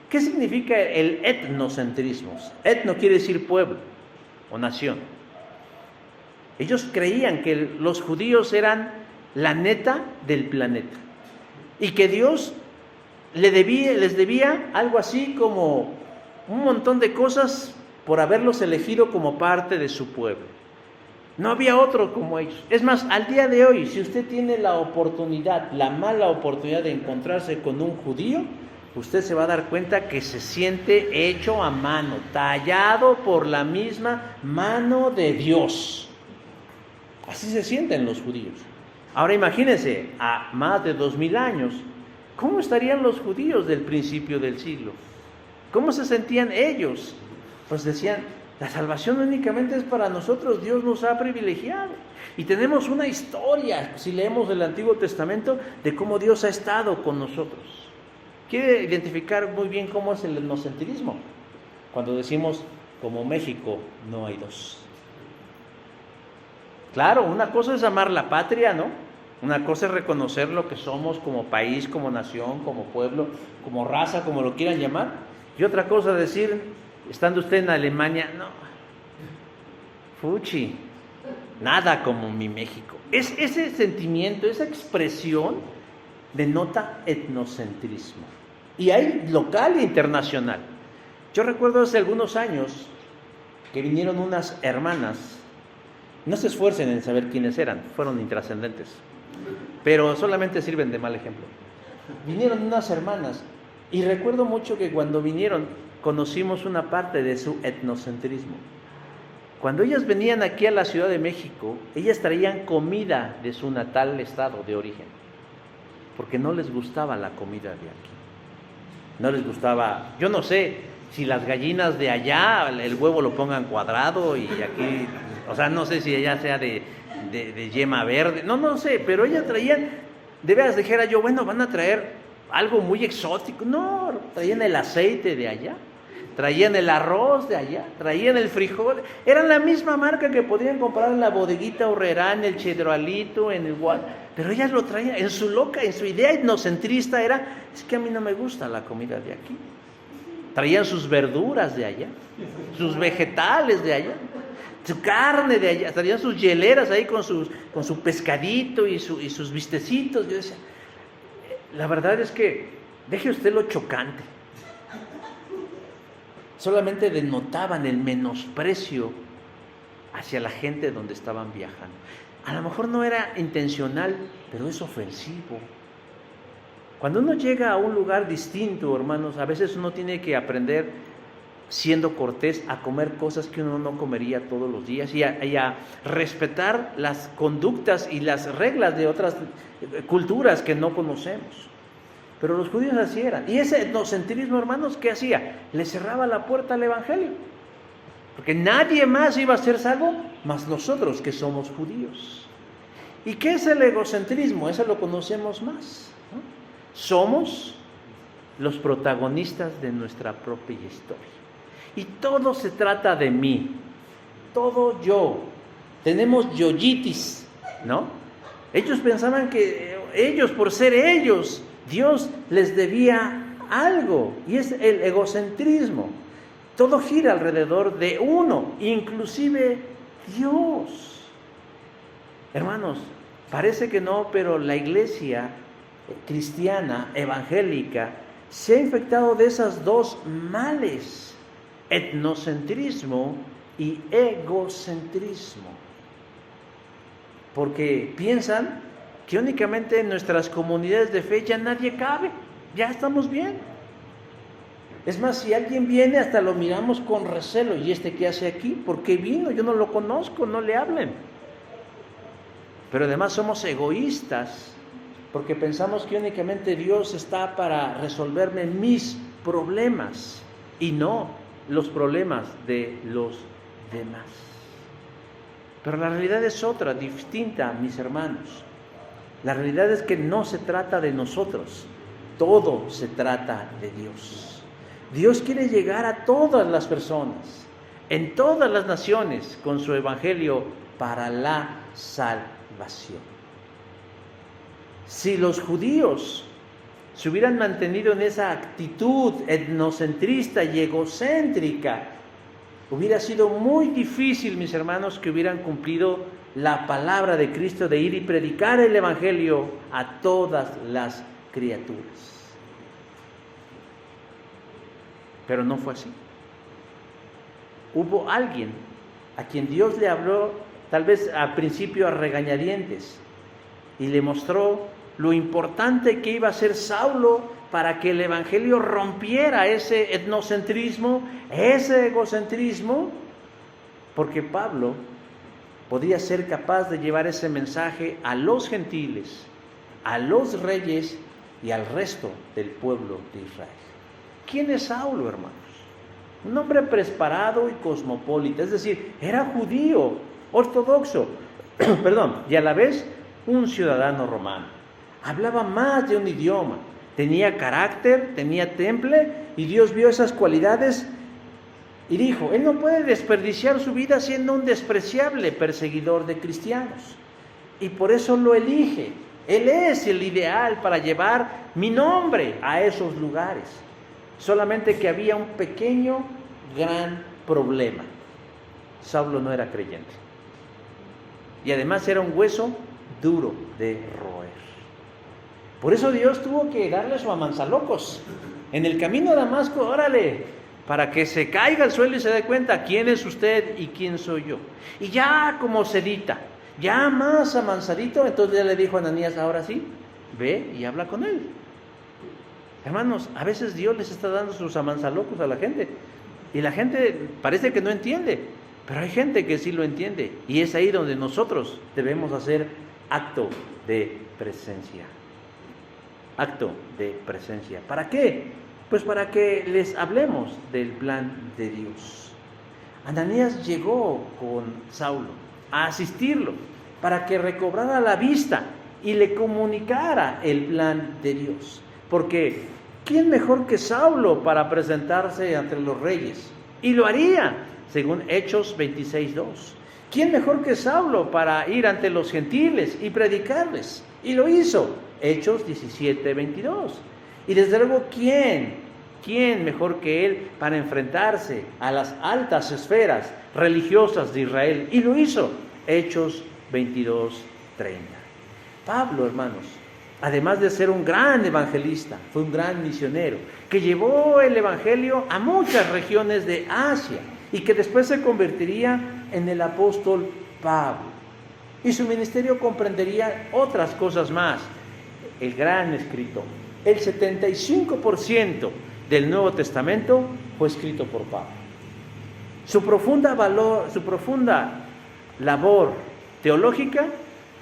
¿Qué significa el etnocentrismo? Etno quiere decir pueblo o nación. Ellos creían que los judíos eran la neta del planeta y que Dios les debía algo así como un montón de cosas por haberlos elegido como parte de su pueblo. No había otro como ellos. Es más, al día de hoy, si usted tiene la oportunidad, la mala oportunidad de encontrarse con un judío, usted se va a dar cuenta que se siente hecho a mano, tallado por la misma mano de Dios. Así se sienten los judíos. Ahora imagínense, a más de 2000 años, ¿cómo estarían los judíos del principio del siglo? ¿Cómo se sentían ellos? Pues decían, la salvación únicamente es para nosotros, Dios nos ha privilegiado. Y tenemos una historia, si leemos el Antiguo Testamento, de cómo Dios ha estado con nosotros. Quiere identificar muy bien cómo es el etnocentrismo. Cuando decimos, como México, no hay dos. Claro, una cosa es amar la patria, ¿no? Una cosa es reconocer lo que somos como país, como nación, como pueblo, como raza, como lo quieran llamar. Y otra cosa es decir, estando usted en Alemania, no, fuchi, nada como mi México. Ese sentimiento, esa expresión denota etnocentrismo. Y hay local e internacional. Yo recuerdo hace algunos años que vinieron unas hermanas. No se esfuercen en saber quiénes eran, fueron intrascendentes, pero solamente sirven de mal ejemplo. Vinieron unas hermanas y recuerdo mucho que cuando vinieron conocimos una parte de su etnocentrismo. Cuando ellas venían aquí a la Ciudad de México, ellas traían comida de su natal estado de origen, porque no les gustaba la comida de aquí. No les gustaba, yo no sé si las gallinas de allá el huevo lo pongan cuadrado y aquí, o sea, no sé si allá sea de yema verde, no sé, pero ellas traían, de veras dijera yo, bueno, van a traer algo muy exótico. No, traían el aceite de allá, traían el arroz de allá, traían el frijol, eran la misma marca que podían comprar en la bodeguita Horrera, en el Chedralito, en el pero ellas lo traían, en su idea etnocentrista era, es que a mí no me gusta la comida de aquí. Traían sus verduras de allá, sus vegetales de allá, su carne de allá, traían sus hieleras ahí con su pescadito y sus bistecitos. Yo decía, la verdad es que deje usted lo chocante. Solamente denotaban el menosprecio hacia la gente donde estaban viajando. A lo mejor no era intencional, pero es ofensivo. Cuando uno llega a un lugar distinto, hermanos, a veces uno tiene que aprender, siendo cortés, a comer cosas que uno no comería todos los días y a respetar las conductas y las reglas de otras culturas que no conocemos. Pero los judíos así eran. Y ese etnocentrismo, hermanos, ¿qué hacía? Le cerraba la puerta al evangelio. Porque nadie más iba a ser salvo más nosotros que somos judíos. ¿Y qué es el egocentrismo? Eso lo conocemos más, ¿no? Somos los protagonistas de nuestra propia historia. Y todo se trata de mí. Todo yo. Tenemos yoyitis, ¿no? Ellos pensaban que ellos, por ser ellos, Dios les debía algo, y es el egocentrismo. Todo gira alrededor de uno, inclusive Dios. Hermanos, parece que no, pero la iglesia cristiana, evangélica, se ha infectado de esas dos males: etnocentrismo y egocentrismo. Porque piensan que únicamente en nuestras comunidades de fe ya nadie cabe, ya estamos bien. Es más, si alguien viene, hasta lo miramos con recelo. ¿Y este qué hace aquí? ¿Por qué vino? Yo no lo conozco, no le hablen. Pero además somos egoístas, porque pensamos que únicamente Dios está para resolverme mis problemas, y no los problemas de los demás. Pero la realidad es otra, distinta, mis hermanos. La realidad es que no se trata de nosotros, todo se trata de Dios. Dios quiere llegar a todas las personas, en todas las naciones, con su evangelio para la salvación. Si los judíos se hubieran mantenido en esa actitud etnocentrista y egocéntrica, hubiera sido muy difícil, mis hermanos, que hubieran cumplido la palabra de Cristo de ir y predicar el evangelio a todas las criaturas. Pero no fue así. Hubo alguien a quien Dios le habló, tal vez al principio a regañadientes, y le mostró lo importante que iba a ser Saulo para que el evangelio rompiera ese etnocentrismo, ese egocentrismo, porque Pablo podía ser capaz de llevar ese mensaje a los gentiles, a los reyes y al resto del pueblo de Israel. ¿Quién es Saulo, hermanos? Un hombre preparado y cosmopolita, es decir, era judío, ortodoxo, y a la vez un ciudadano romano. Hablaba más de un idioma, tenía carácter, tenía temple, y Dios vio esas cualidades y dijo: él no puede desperdiciar su vida siendo un despreciable perseguidor de cristianos, y por eso lo elige. Él es el ideal para llevar mi nombre a esos lugares. Solamente que había un pequeño, gran problema: Saulo no era creyente, y además era un hueso duro de roer. Por eso Dios tuvo que darle su amansalocos en el camino a Damasco. Órale, para que se caiga al suelo y se dé cuenta quién es usted y quién soy yo. Y ya como sedita, ya más amansadito, entonces ya le dijo a Ananías: ahora sí, ve y habla con él. Hermanos, a veces Dios les está dando sus amansalocos a la gente, y la gente parece que no entiende, pero hay gente que sí lo entiende, y es ahí donde nosotros debemos hacer acto de presencia. Acto de presencia. ¿Para qué? Pues para que les hablemos del plan de Dios. Ananías llegó con Saulo a asistirlo para que recobrara la vista y le comunicara el plan de Dios. Porque ¿quién mejor que Saulo para presentarse ante los reyes? Y lo haría, según Hechos 26:2. ¿Quién mejor que Saulo para ir ante los gentiles y predicarles? Y lo hizo, Hechos 17:22. Y desde luego, ¿quién mejor que él para enfrentarse a las altas esferas religiosas de Israel? Y lo hizo, Hechos 22:30. Pablo, hermanos, además de ser un gran evangelista, fue un gran misionero que llevó el evangelio a muchas regiones de Asia y que después se convertiría en el apóstol Pablo. Y su ministerio comprendería otras cosas más. El gran escritor. El 75% del Nuevo Testamento fue escrito por Pablo. Su profunda labor teológica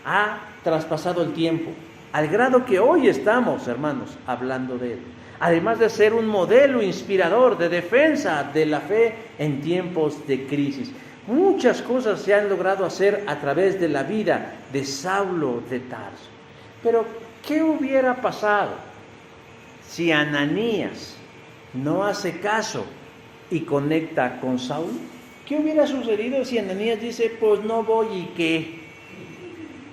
ha traspasado el tiempo, al grado que hoy estamos, hermanos, hablando de él. Además de ser un modelo inspirador de defensa de la fe en tiempos de crisis. Muchas cosas se han logrado hacer a través de la vida de Saulo de Tarso. Pero, ¿qué hubiera pasado si Ananías no hace caso y conecta con Saulo? ¿Qué hubiera sucedido si Ananías dice: pues no voy y qué?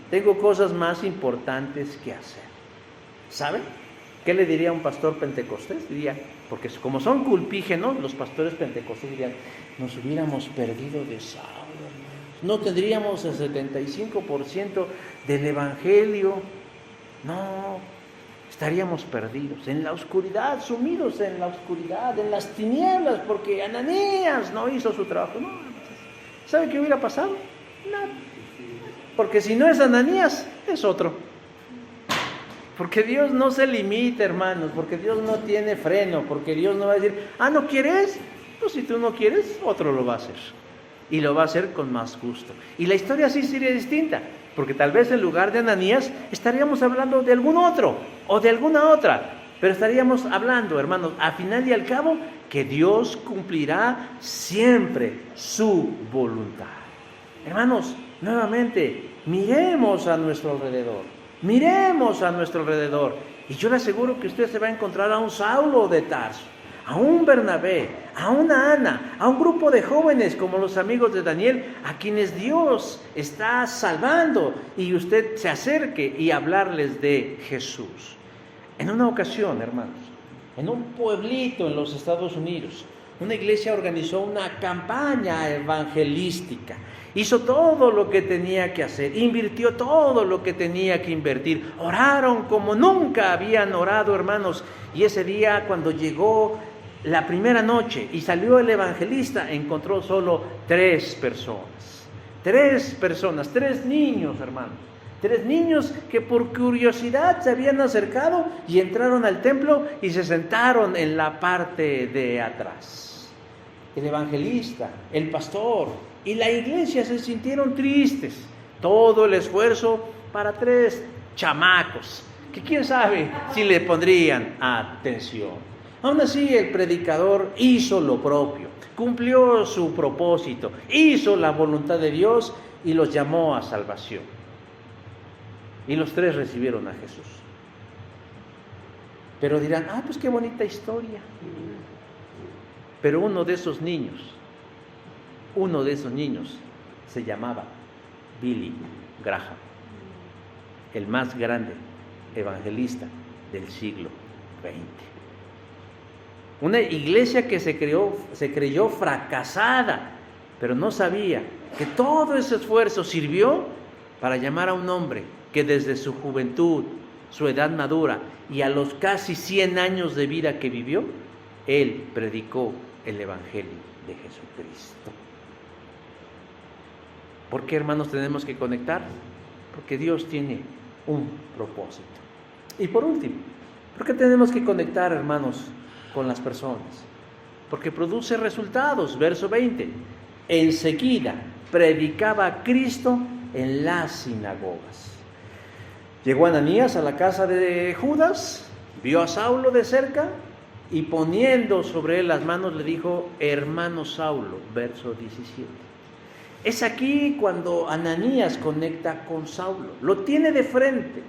tengo cosas más importantes que hacer. ¿Saben? ¿Qué le diría a un pastor pentecostés? Diría, porque como son culpígenos, los pastores pentecostés dirían, nos hubiéramos perdido de Saulo, hermanos. No tendríamos el 75% del evangelio. No, estaríamos perdidos, en la oscuridad, sumidos en la oscuridad, en las tinieblas, porque Ananías no hizo su trabajo. No, ¿sabe qué hubiera pasado? Nada. Porque si no es Ananías, es otro. Porque Dios no se limita, hermanos, porque Dios no tiene freno, porque Dios no va a decir, ¿no quieres? Pues si tú no quieres, otro lo va a hacer. Y lo va a hacer con más gusto. Y la historia sí sería distinta, porque tal vez en lugar de Ananías estaríamos hablando de algún otro o de alguna otra. Pero estaríamos hablando, hermanos, al final y al cabo, que Dios cumplirá siempre su voluntad. Hermanos, nuevamente, miremos a nuestro alrededor. Miremos a nuestro alrededor. Y yo le aseguro que usted se va a encontrar a un Saulo de Tarso, a un Bernabé, a una Ana, a un grupo de jóvenes como los amigos de Daniel, a quienes Dios está salvando, y usted se acerque y hablarles de Jesús. En una ocasión, hermanos, en un pueblito en los Estados Unidos, una iglesia organizó una campaña evangelística. Hizo todo lo que tenía que hacer, invirtió todo lo que tenía que invertir. Oraron como nunca habían orado, hermanos. Y ese día, cuando llegó la primera noche y salió el evangelista, encontró solo 3 personas. 3 niños, hermanos. 3 niños que por curiosidad se habían acercado y entraron al templo y se sentaron en la parte de atrás. El evangelista, el pastor y la iglesia se sintieron tristes. Todo el esfuerzo para 3 chamacos, que quién sabe si le pondrían atención. Aún así, el predicador hizo lo propio, cumplió su propósito, hizo la voluntad de Dios y los llamó a salvación. Y los 3 recibieron a Jesús. Pero dirán, pues qué bonita historia. Pero uno de esos niños se llamaba Billy Graham, el más grande evangelista del siglo XX. Una iglesia que se creyó fracasada, pero no sabía que todo ese esfuerzo sirvió para llamar a un hombre que desde su juventud, su edad madura y a los casi 100 años de vida que vivió, él predicó el Evangelio de Jesucristo. ¿Por qué, hermanos, tenemos que conectar? Porque Dios tiene un propósito. Y por último, ¿por qué tenemos que conectar, hermanos, con las personas? Porque produce resultados. Verso 20. Enseguida predicaba a Cristo en las sinagogas. Llegó Ananías a la casa de Judas, vio a Saulo de cerca y poniendo sobre él las manos le dijo, hermano Saulo, verso 17. Es aquí cuando Ananías conecta con Saulo, lo tiene de frente,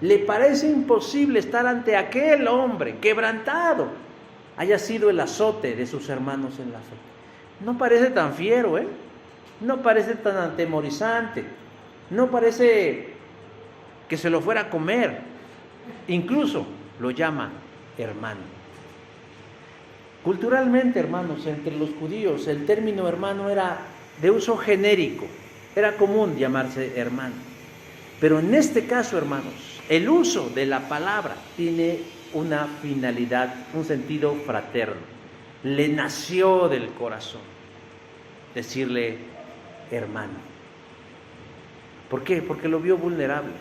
le parece imposible estar ante aquel hombre quebrantado, haya sido el azote de sus hermanos en la fe. No parece tan fiero, no parece tan atemorizante, no parece que se lo fuera a comer, incluso lo llama hermano. Culturalmente, hermanos, entre los judíos el término hermano era de uso genérico, era común llamarse hermano. Pero en este caso, hermanos, el uso de la palabra tiene una finalidad, un sentido fraterno. Le nació del corazón decirle hermano. ¿Por qué? Porque lo vio vulnerable.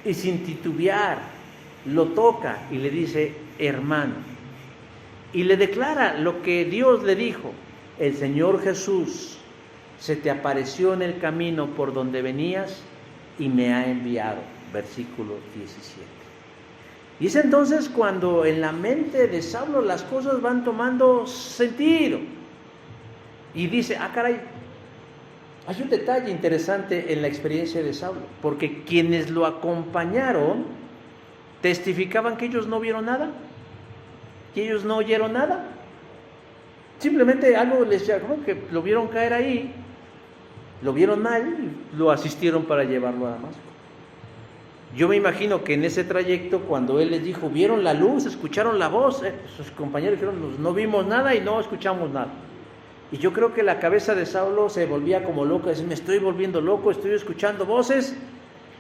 Y sin titubear, lo toca y le dice hermano. Y le declara lo que Dios le dijo. El Señor Jesús se te apareció en el camino por donde venías y me ha enviado. Versículo 17. Y es entonces cuando en la mente de Saulo las cosas van tomando sentido. Y dice, caray, hay un detalle interesante en la experiencia de Saulo, porque quienes lo acompañaron testificaban que ellos no vieron nada, que ellos no oyeron nada. Simplemente algo les llamó, que lo vieron caer ahí, lo vieron mal y lo asistieron para llevarlo a Damasco. Yo me imagino que en ese trayecto, cuando él les dijo, vieron la luz, escucharon la voz, sus compañeros dijeron, no vimos nada y no escuchamos nada. Y yo creo que la cabeza de Saulo se volvía como loca, decía, me estoy volviendo loco, estoy escuchando voces.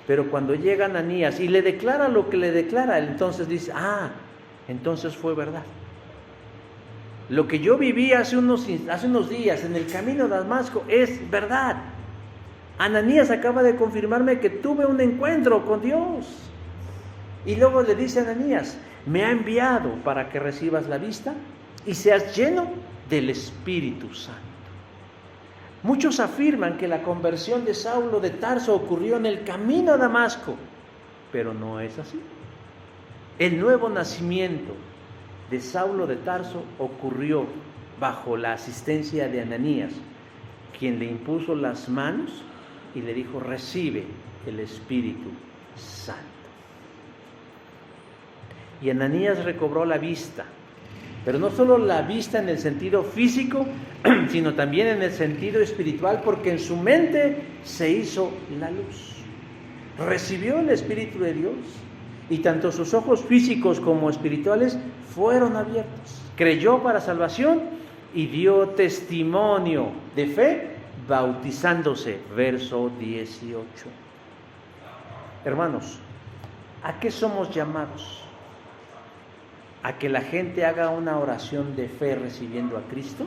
Pero cuando llega Ananías y le declara lo que le declara, él entonces dice, entonces fue verdad. Lo que yo viví hace unos días en el camino de Damasco es verdad. Ananías acaba de confirmarme que tuve un encuentro con Dios. Y luego le dice a Ananías, me ha enviado para que recibas la vista y seas lleno del Espíritu Santo. Muchos afirman que la conversión de Saulo de Tarso ocurrió en el camino a Damasco, pero no es así. El nuevo nacimiento de Saulo de Tarso ocurrió bajo la asistencia de Ananías, quien le impuso las manos y le dijo, recibe el Espíritu Santo. Y Ananías recobró la vista, pero no solo la vista en el sentido físico, sino también en el sentido espiritual, porque en su mente se hizo la luz. Recibió el Espíritu de Dios y tanto sus ojos físicos como espirituales fueron abiertos. Creyó para salvación y dio testimonio de fe bautizándose. Verso 18. Hermanos, ¿a qué somos llamados? ¿A que la gente haga una oración de fe recibiendo a Cristo?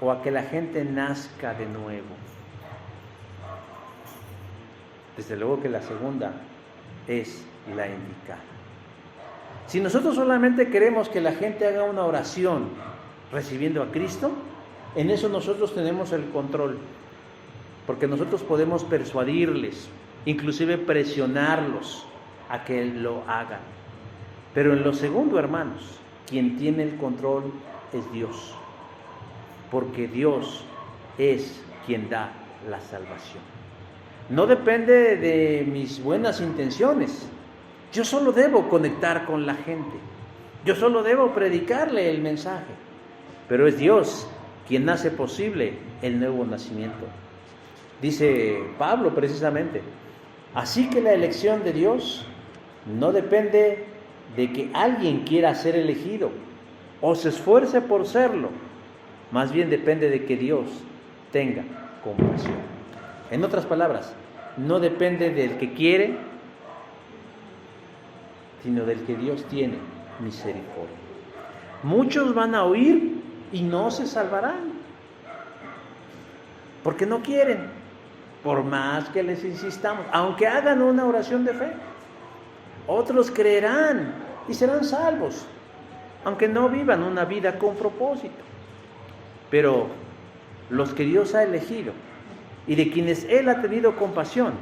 ¿O a que la gente nazca de nuevo? Desde luego que la segunda es la indicada. Si nosotros solamente queremos que la gente haga una oración recibiendo a Cristo, en eso nosotros tenemos el control, porque nosotros podemos persuadirles, inclusive presionarlos a que lo hagan. Pero en lo segundo, hermanos, quien tiene el control es Dios, porque Dios es quien da la salvación. No depende de mis buenas intenciones. Yo solo debo conectar con la gente. Yo solo debo predicarle el mensaje. Pero es Dios quien hace posible el nuevo nacimiento. Dice Pablo precisamente, así que la elección de Dios no depende de que alguien quiera ser elegido o se esfuerce por serlo, más bien depende de que Dios tenga compasión. En otras palabras, no depende del que quiere, sino del que Dios tiene misericordia. Muchos van a oír y no se salvarán, porque no quieren, por más que les insistamos, aunque hagan una oración de fe. Otros creerán y serán salvos, aunque no vivan una vida con propósito. Pero los que Dios ha elegido y de quienes Él ha tenido compasión,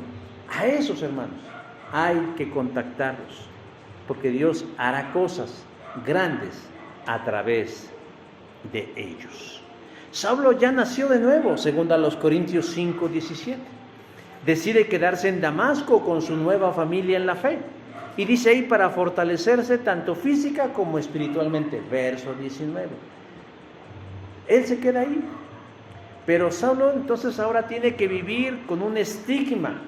a esos hermanos hay que contactarlos, porque Dios hará cosas grandes a través de ellos. Saulo ya nació de nuevo, según a los Corintios 5:17. Decide quedarse en Damasco con su nueva familia en la fe. Y dice ahí, para fortalecerse tanto física como espiritualmente. Verso 19. Él se queda ahí. Pero Saulo entonces ahora tiene que vivir con un estigma,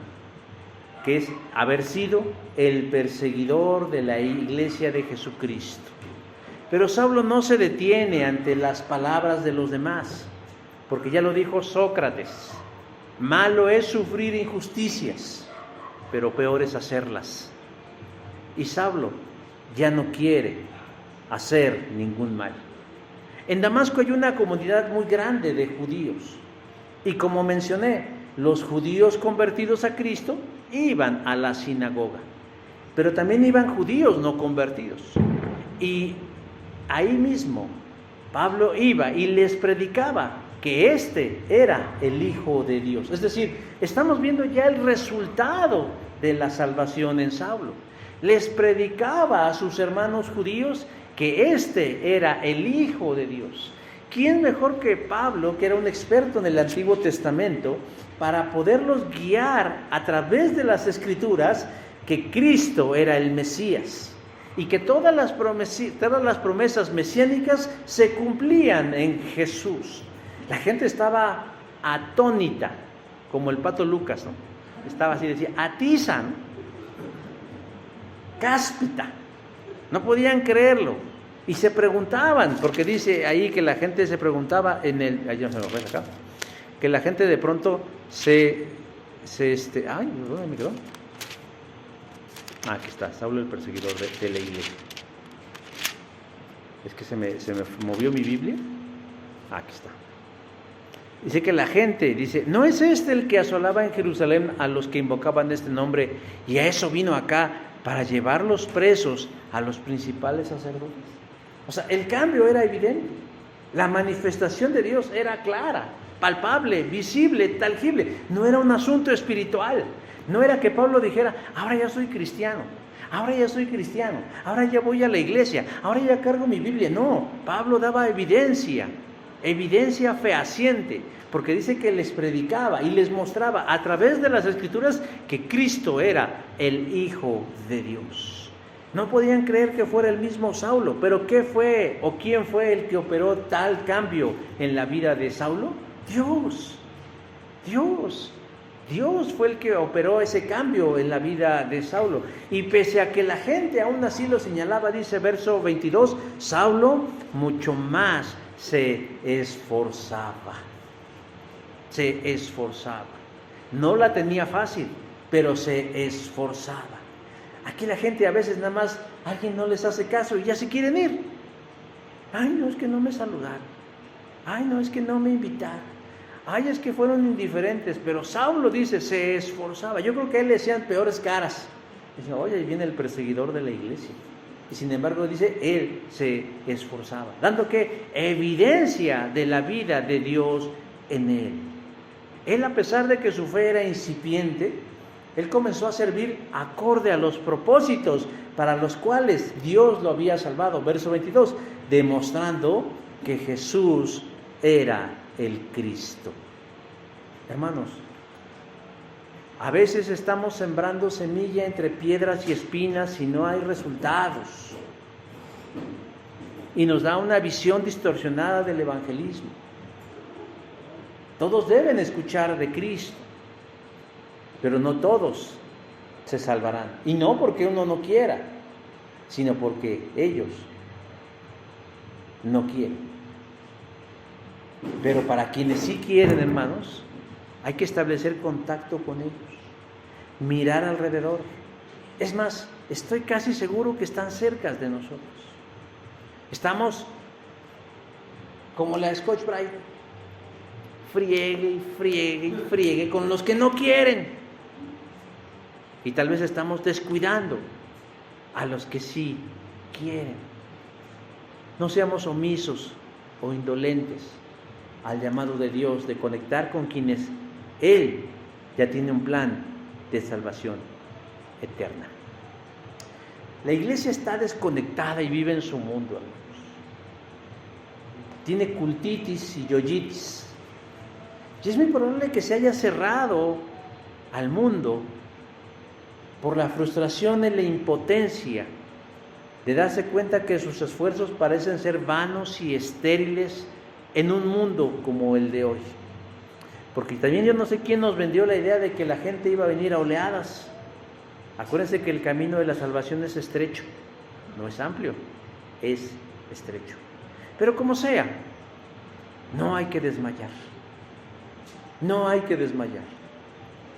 que es haber sido el perseguidor de la iglesia de Jesucristo. Pero Saulo no se detiene ante las palabras de los demás, porque ya lo dijo Sócrates, malo es sufrir injusticias, pero peor es hacerlas. Y Saulo ya no quiere hacer ningún mal. En Damasco hay una comunidad muy grande de judíos, y como mencioné, los judíos convertidos a Cristo iban a la sinagoga, pero también iban judíos no convertidos. Y ahí mismo Pablo iba y les predicaba que este era el Hijo de Dios. Es decir, estamos viendo ya el resultado de la salvación en Saulo. Les predicaba a sus hermanos judíos que este era el Hijo de Dios. ¿Quién mejor que Pablo, que era un experto en el Antiguo Testamento, para poderlos guiar a través de las Escrituras que Cristo era el Mesías y que todas las promesas mesiánicas se cumplían en Jesús? La gente estaba atónita como el Pato Lucas, ¿no? Estaba así, decía, atiza, ¿no? Cáspita. No podían creerlo. Y se preguntaban, porque dice ahí que la gente se preguntaba ahí no se lo ves acá, que la gente de pronto ay, ¿dónde me quedó? Aquí está, Saulo el perseguidor de la iglesia. Es que se me movió mi Biblia. Aquí está. Dice que la gente, dice, ¿no es este el que asolaba en Jerusalén a los que invocaban este nombre y a eso vino acá para llevarlos presos a los principales sacerdotes? O sea, el cambio era evidente. La manifestación de Dios era clara, palpable, visible, tangible. No era un asunto espiritual. No era que Pablo dijera, ahora ya soy cristiano, ahora ya soy cristiano, ahora ya voy a la iglesia, ahora ya cargo mi Biblia. No, Pablo daba evidencia fehaciente, porque dice que les predicaba y les mostraba a través de las Escrituras que Cristo era el Hijo de Dios. No podían creer que fuera el mismo Saulo, pero ¿qué fue o quién fue el que operó tal cambio en la vida de Saulo? Dios fue el que operó ese cambio en la vida de Saulo. Y pese a que la gente aún así lo señalaba, dice verso 22, Saulo mucho más se esforzaba. No la tenía fácil, pero se esforzaba. Aquí la gente a veces nada más, alguien no les hace caso y ya se quieren ir. Ay, no, es que no me saludaron. Ay, no, es que no me invitaron. Ay, es que fueron indiferentes. Pero Saulo dice, se esforzaba. Yo creo que a él le decían peores caras. Dice, oye, ahí viene el perseguidor de la iglesia. Y sin embargo dice, él se esforzaba, dando que evidencia de la vida de Dios en él. Él, a pesar de que su fe era incipiente, él comenzó a servir acorde a los propósitos para los cuales Dios lo había salvado. Verso 22, demostrando que Jesús era el Cristo. Hermanos, a veces estamos sembrando semilla entre piedras y espinas y no hay resultados. Y nos da una visión distorsionada del evangelismo. Todos deben escuchar de Cristo, pero no todos se salvarán. Y no porque uno no quiera, sino porque ellos no quieren. Pero para quienes sí quieren, hermanos, hay que establecer contacto con ellos, mirar alrededor. Es más, estoy casi seguro que están cerca de nosotros. Estamos como la Scotch Brite, friegue con los que no quieren. Y tal vez estamos descuidando a los que sí quieren. No seamos omisos o indolentes al llamado de Dios de conectar con quienes Él ya tiene un plan de salvación eterna. La iglesia está desconectada y vive en su mundo, hermanos. Tiene cultitis y yoyitis. Y es muy probable que se haya cerrado al mundo por la frustración y la impotencia de darse cuenta que sus esfuerzos parecen ser vanos y estériles en un mundo como el de hoy. Porque también yo no sé quién nos vendió la idea de que la gente iba a venir a oleadas. Acuérdense que el camino de la salvación es estrecho, no es amplio, es estrecho. Pero como sea, no hay que desmayar. No hay que desmayar.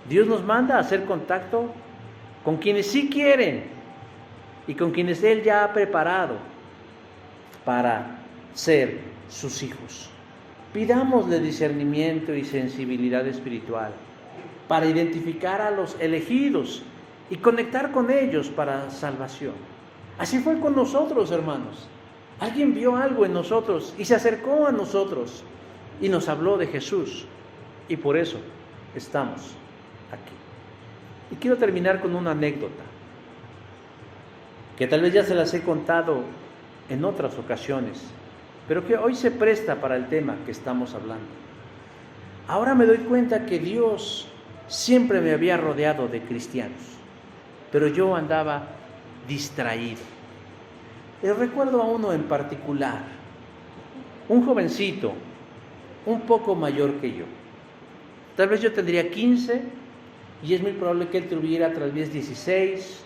Dios nos manda a hacer contacto con quienes sí quieren y con quienes Él ya ha preparado para ser sus hijos. Pidámosle discernimiento y sensibilidad espiritual para identificar a los elegidos y conectar con ellos para salvación. Así fue con nosotros, hermanos. Alguien vio algo en nosotros y se acercó a nosotros y nos habló de Jesús. Y por eso estamos aquí. Y quiero terminar con una anécdota que tal vez ya se las he contado en otras ocasiones, pero que hoy se presta para el tema que estamos hablando. Ahora me doy cuenta que Dios siempre me había rodeado de cristianos, pero yo andaba distraído. Recuerdo a uno en particular, un jovencito, un poco mayor que yo. Tal vez yo tendría 15 y es muy probable que él tuviera tal vez 16,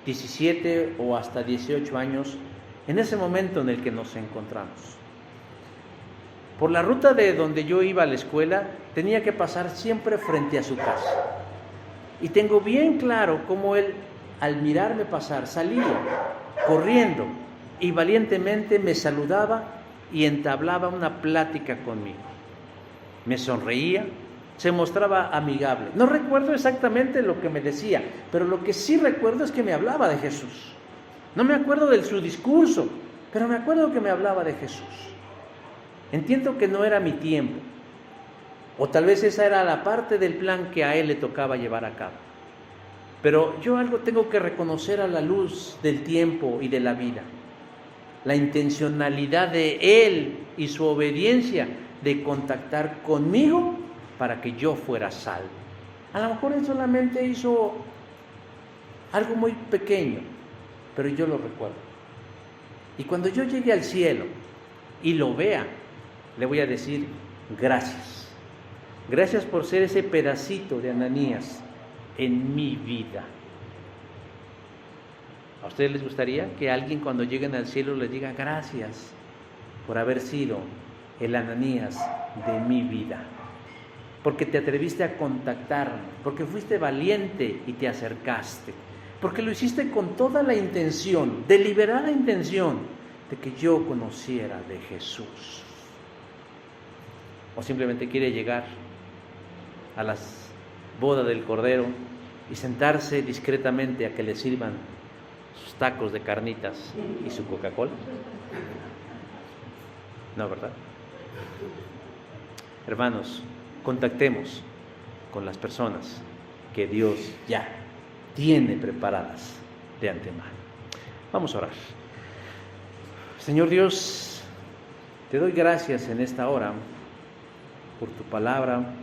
17 o hasta 18 años en ese momento en el que nos encontramos. Por la ruta de donde yo iba a la escuela, tenía que pasar siempre frente a su casa. Y tengo bien claro cómo él, al mirarme pasar, salía corriendo y valientemente me saludaba y entablaba una plática conmigo. Me sonreía, se mostraba amigable. No recuerdo exactamente lo que me decía, pero lo que sí recuerdo es que me hablaba de Jesús. No me acuerdo de su discurso, pero me acuerdo que me hablaba de Jesús. Entiendo que no era mi tiempo, o tal vez esa era la parte del plan que a él le tocaba llevar a cabo. Pero yo algo tengo que reconocer a la luz del tiempo y de la vida. La intencionalidad de él y su obediencia de contactar conmigo para que yo fuera salvo. A lo mejor él solamente hizo algo muy pequeño, pero yo lo recuerdo. Y cuando yo llegue al cielo y lo vea, le voy a decir gracias. Gracias por ser ese pedacito de Ananías en mi vida. ¿A ustedes les gustaría que alguien cuando lleguen al cielo les diga gracias por haber sido el Ananías de mi vida? Porque te atreviste a contactarme, porque fuiste valiente y te acercaste, porque lo hiciste con toda la intención, deliberada intención, de que yo conociera de Jesús. O simplemente quiere llegar a las bodas del Cordero y sentarse discretamente a que le sirvan sus tacos de carnitas y su Coca-Cola. No, ¿verdad? Hermanos, contactemos con las personas que Dios ya tiene preparadas de antemano. Vamos a orar. Señor Dios, te doy gracias en esta hora por tu palabra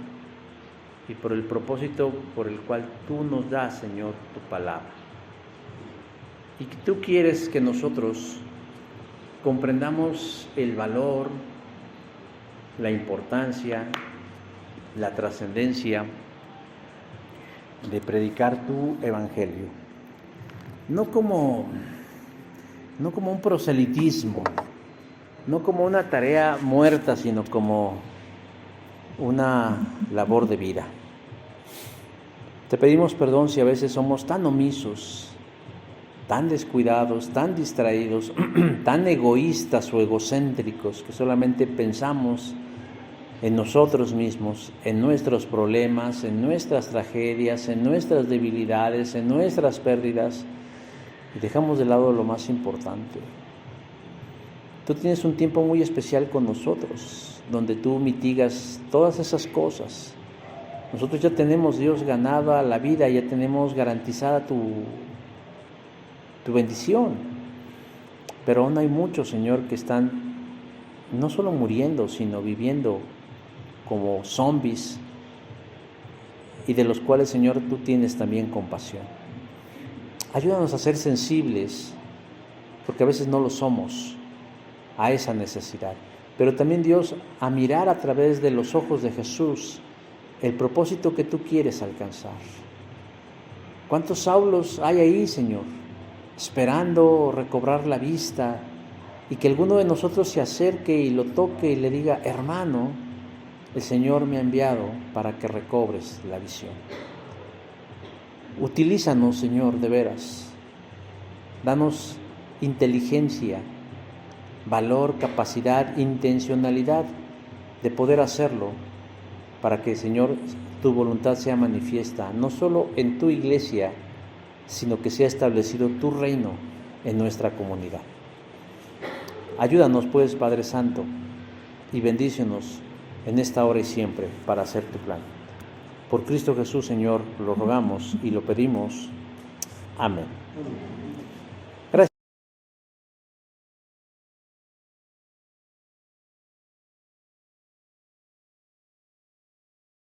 y por el propósito por el cual tú nos das, Señor, tu palabra. Y que tú quieres que nosotros comprendamos el valor, la importancia, la trascendencia de predicar tu evangelio. No como un proselitismo, no como una tarea muerta, sino como una labor de vida. Te pedimos perdón si a veces somos tan omisos, tan descuidados, tan distraídos, tan egoístas o egocéntricos que solamente pensamos en nosotros mismos, en nuestros problemas, en nuestras tragedias, en nuestras debilidades, en nuestras pérdidas, y dejamos de lado lo más importante. Tú tienes un tiempo muy especial con nosotros, donde tú mitigas todas esas cosas. Nosotros ya tenemos, Dios, ganada la vida, ya tenemos garantizada tu bendición. Pero aún hay muchos, Señor, que están no solo muriendo, sino viviendo como zombies, y de los cuales, Señor, tú tienes también compasión. Ayúdanos a ser sensibles, porque a veces no lo somos, a esa necesidad. Pero también, Dios, a mirar a través de los ojos de Jesús el propósito que tú quieres alcanzar. ¿Cuántos Saulos hay ahí, Señor, esperando recobrar la vista, y que alguno de nosotros se acerque y lo toque y le diga: hermano, el Señor me ha enviado para que recobres la visión? Utilízanos, Señor, de veras. Danos inteligencia, valor, capacidad, intencionalidad de poder hacerlo, para que, Señor, tu voluntad sea manifiesta, no solo en tu iglesia, sino que sea establecido tu reino en nuestra comunidad. Ayúdanos, pues, Padre Santo, y bendícenos en esta hora y siempre para hacer tu plan. Por Cristo Jesús, Señor, lo rogamos y lo pedimos. Amén.